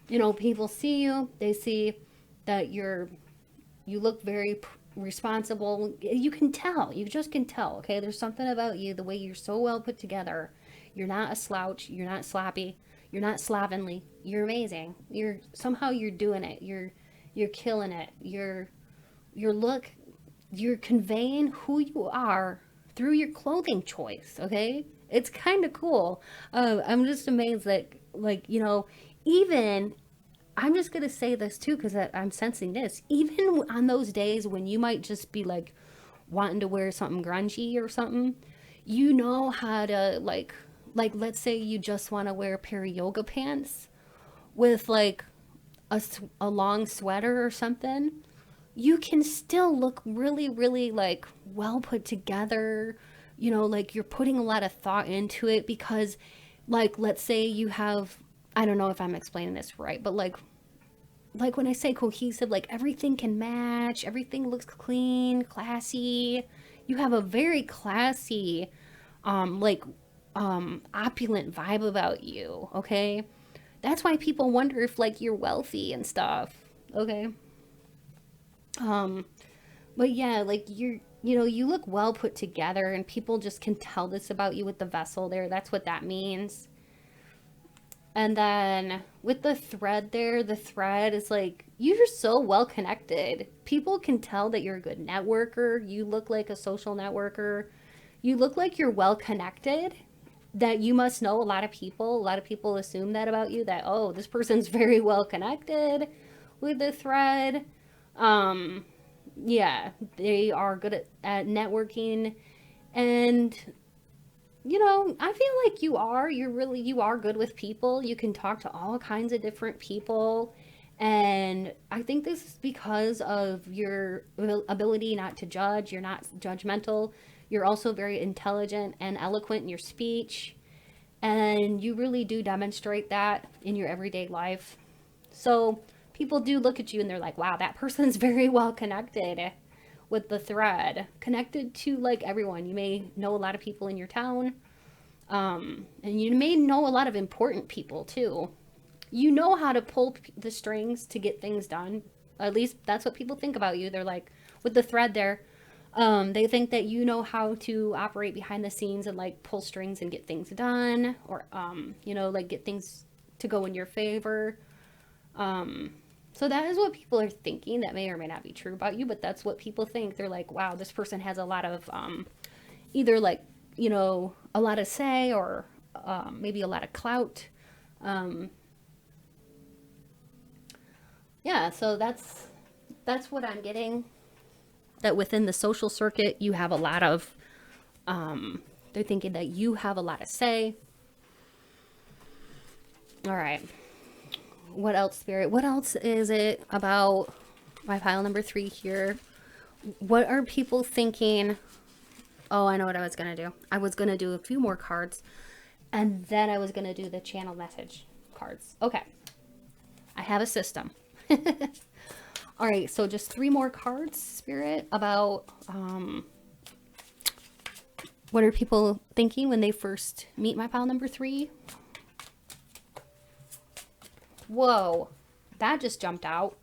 you know, people see you, they see that you look very responsible. You can tell, you just can tell, okay? There's something about you, the way you're so well put together. You're not a slouch, you're not sloppy, you're not slovenly. You're amazing. You're doing it. You're killing it. Your look, you're conveying who you are through your clothing choice, okay? It's kind of cool. I'm just amazed that, like, you know, even, I'm just going to say this too, because I'm sensing this. Even on those days when you might just be, like, wanting to wear something grungy or something, you know how to, like let's say you just want to wear a pair of yoga pants with, like, a long sweater or something, you can still look really, really like well put together. You know, like you're putting a lot of thought into it because, like, let's say you have, I don't know if I'm explaining this right, but like when I say cohesive, like everything can match, everything looks clean, classy. You have a very classy, opulent vibe about you, okay? That's why people wonder if like you're wealthy and stuff, okay? But yeah, like you know, you look well put together and people just can tell this about you with the vessel there. That's what that means. And then with the thread there, the thread is like, you're so well connected. People can tell that you're a good networker. You look like a social networker. You look like you're well connected, that you must know a lot of people. A lot of people assume that about you, that, oh, this person's very well connected with the thread. Yeah, they are good at networking, and you know, I feel like you are good with people. You can talk to all kinds of different people, and I think this is because of your ability not to judge. You're not judgmental. You're also very intelligent and eloquent in your speech, and you really do demonstrate that in your everyday life. So people do look at you and they're like, wow, that person's very well connected with the thread, connected to like everyone. You may know a lot of people in your town, and you may know a lot of important people too. You know how to pull the strings to get things done. At least that's what people think about you. They're like, with the thread there, they think that you know how to operate behind the scenes and like pull strings and get things done, or you know, like get things to go in your favor. So that is what people are thinking. That may or may not be true about you, but that's what people think. They're like, wow, this person has a lot of, either like, you know, a lot of say, or maybe a lot of clout. Yeah, so that's what I'm getting. That within the social circuit, you have a lot of, they're thinking that you have a lot of say. All right. What else, Spirit? What else is it about my pile number 3 here? What are people thinking? Oh, I know what I was going to do. I was going to do a few more cards, and then I was going to do the channel message cards. Okay. I have a system. All right, so just 3 more cards, Spirit, about What are people thinking when they first meet my pile number 3? Whoa, that just jumped out.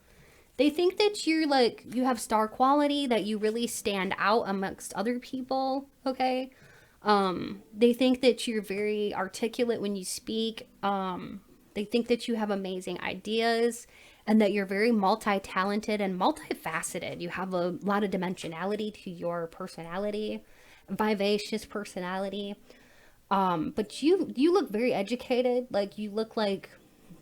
They think that you're like, you have star quality, that you really stand out amongst other people, okay? They think that you're very articulate when you speak. They think that you have amazing ideas and that you're very multi-talented and multifaceted. You have a lot of dimensionality to your personality, vivacious personality. But you look very educated. Like, you look like,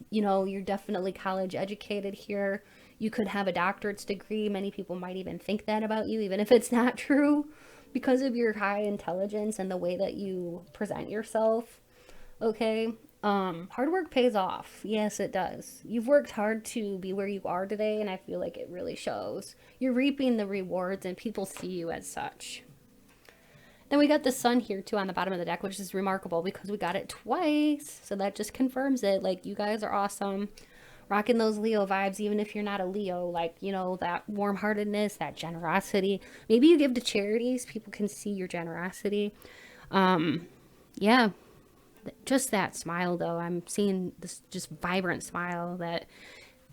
you know, you're definitely college educated here. You could have a doctorate's degree. Many people might even think that about you, even if it's not true, because of your high intelligence and the way that you present yourself. Okay. Hard work pays off. Yes, it does. You've worked hard to be where you are today, and I feel like it really shows. You're reaping the rewards, and people see you as such. Then we got the sun here too on the bottom of the deck, which is remarkable because we got it twice. So that just confirms it. Like, you guys are awesome. Rocking those Leo vibes, even if you're not a Leo. Like, you know, that warm-heartedness, that generosity. Maybe you give to charities. People can see your generosity. Yeah. Just that smile, though. I'm seeing this just vibrant smile that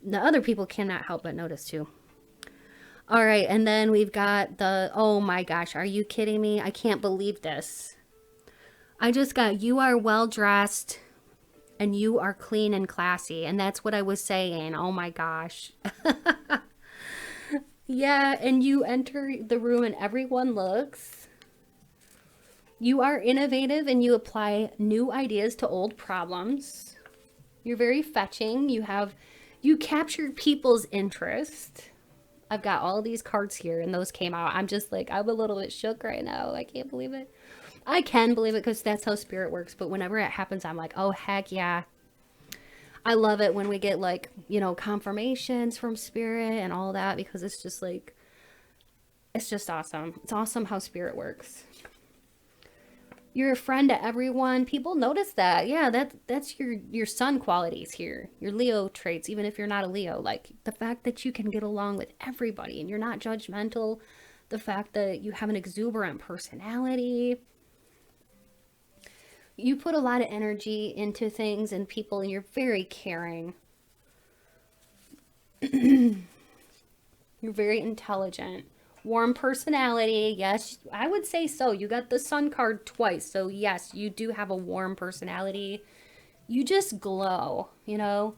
the other people cannot help but notice, too. All right, and then we've got the, oh my gosh, are you kidding me? I can't believe this. I just got, you are well-dressed and you are clean and classy. And that's what I was saying. Oh my gosh. Yeah, and you enter the room and everyone looks. You are innovative and you apply new ideas to old problems. You're very fetching. You capture people's interest. I've got all these cards here and those came out. I'm just like, I'm a little bit shook right now. I can't believe it. I can believe it because that's how spirit works. But whenever it happens, I'm like, oh, heck yeah. I love it when we get, like, you know, confirmations from spirit and all that, because it's just like, it's just awesome. It's awesome how spirit works. You're a friend to everyone. People notice that. Yeah, that's your sun qualities here. Your Leo traits, even if you're not a Leo. Like, the fact that you can get along with everybody and you're not judgmental. The fact that you have an exuberant personality. You put a lot of energy into things and people, and you're very caring. You're very intelligent. Warm personality. Yes, I would say so. You got the sun card twice. So yes, you do have a warm personality. You just glow, you know.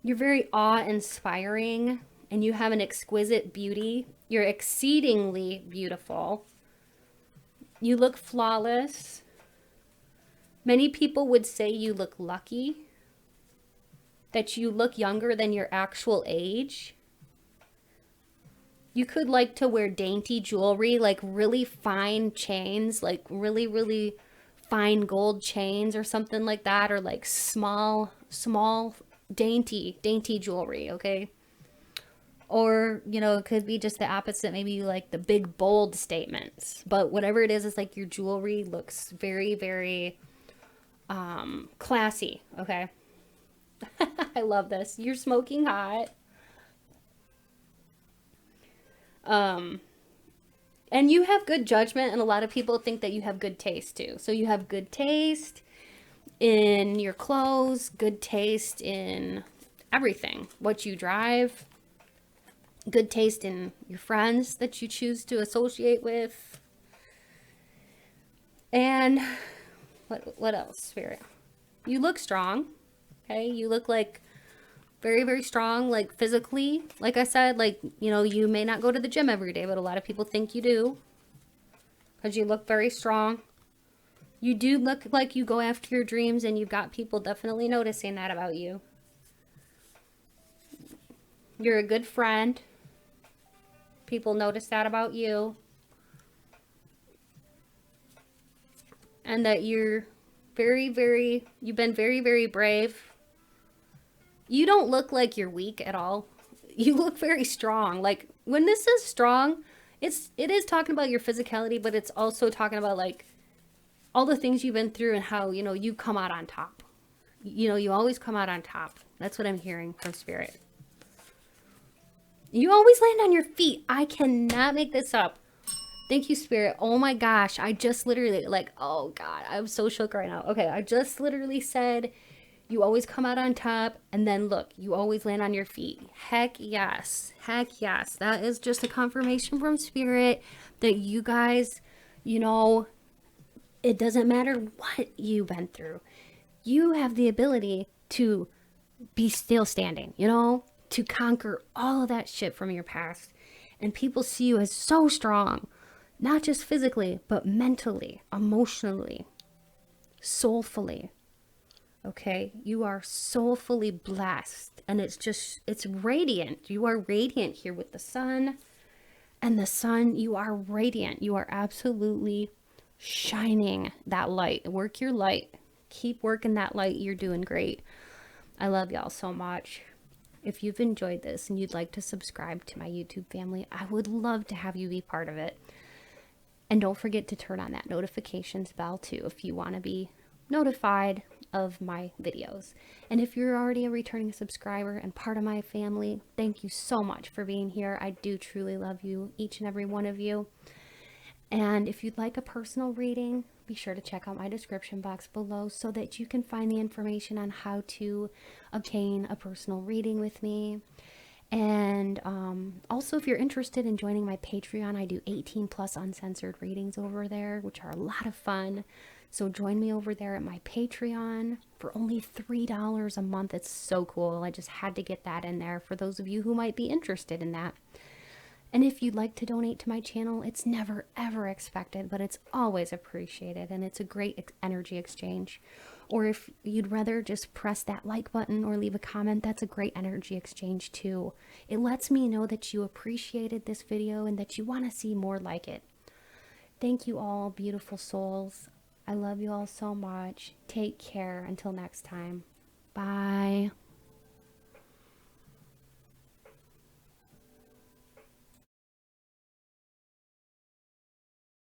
You're very awe-inspiring and you have an exquisite beauty. You're exceedingly beautiful. You look flawless. Many people would say you look lucky. That you look younger than your actual age. You could like to wear dainty jewelry, like really fine chains, like really, really fine gold chains or something like that, or like small, dainty jewelry, okay? Or, you know, it could be just the opposite. Maybe you like the big, bold statements. But whatever it is, it's like your jewelry looks very, very classy, okay? I love this. You're smoking hot. And you have good judgment, and a lot of people think that you have good taste too. So you have good taste in your clothes, good taste in everything, what you drive, good taste in your friends that you choose to associate with. And what else, Spirit? You look strong, okay? You look like very, very strong, like physically. Like I said, like, you know, you may not go to the gym every day, but a lot of people think you do. Because you look very strong. You do look like you go after your dreams, and you've got people definitely noticing that about you. You're a good friend. People notice that about you. And that you're you've been very, very brave. You don't look like you're weak at all. You look very strong. Like, when this is strong, it is talking about your physicality, but it's also talking about, like, all the things you've been through and how, you know, you come out on top. You know, you always come out on top. That's what I'm hearing from Spirit. You always land on your feet. I cannot make this up. Thank you, Spirit. Oh my gosh. I just literally, like, oh God, I'm so shook right now. Okay, I just literally said, you always come out on top, and then look, you always land on your feet. Heck yes. Heck yes. That is just a confirmation from Spirit that you guys, you know, it doesn't matter what you've been through. You have the ability to be still standing, you know, to conquer all of that shit from your past. And people see you as so strong, not just physically, but mentally, emotionally, soulfully. Okay, you are soulfully blessed, and it's radiant. You are radiant here with the sun, and the sun, you are radiant. You are absolutely shining that light. Work your light. Keep working that light. You're doing great. I love y'all so much. If you've enjoyed this and you'd like to subscribe to my YouTube family, I would love to have you be part of it. And don't forget to turn on that notifications bell too if you want to be notified of my videos. And if you're already a returning subscriber and part of my family, thank you so much for being here. I do truly love you, each and every one of you. And if you'd like a personal reading, be sure to check out my description box below so that you can find the information on how to obtain a personal reading with me. And also, if you're interested in joining my Patreon, I do 18 plus uncensored readings over there, which are a lot of fun. So join me over there at my Patreon for only $3 a month. It's so cool. I just had to get that in there for those of you who might be interested in that. And if you'd like to donate to my channel, it's never ever expected, but it's always appreciated, and it's a great energy exchange. Or if you'd rather just press that like button or leave a comment, that's a great energy exchange too. It lets me know that you appreciated this video and that you want to see more like it. Thank you all, beautiful souls. I love you all so much. Take care until next time. Bye.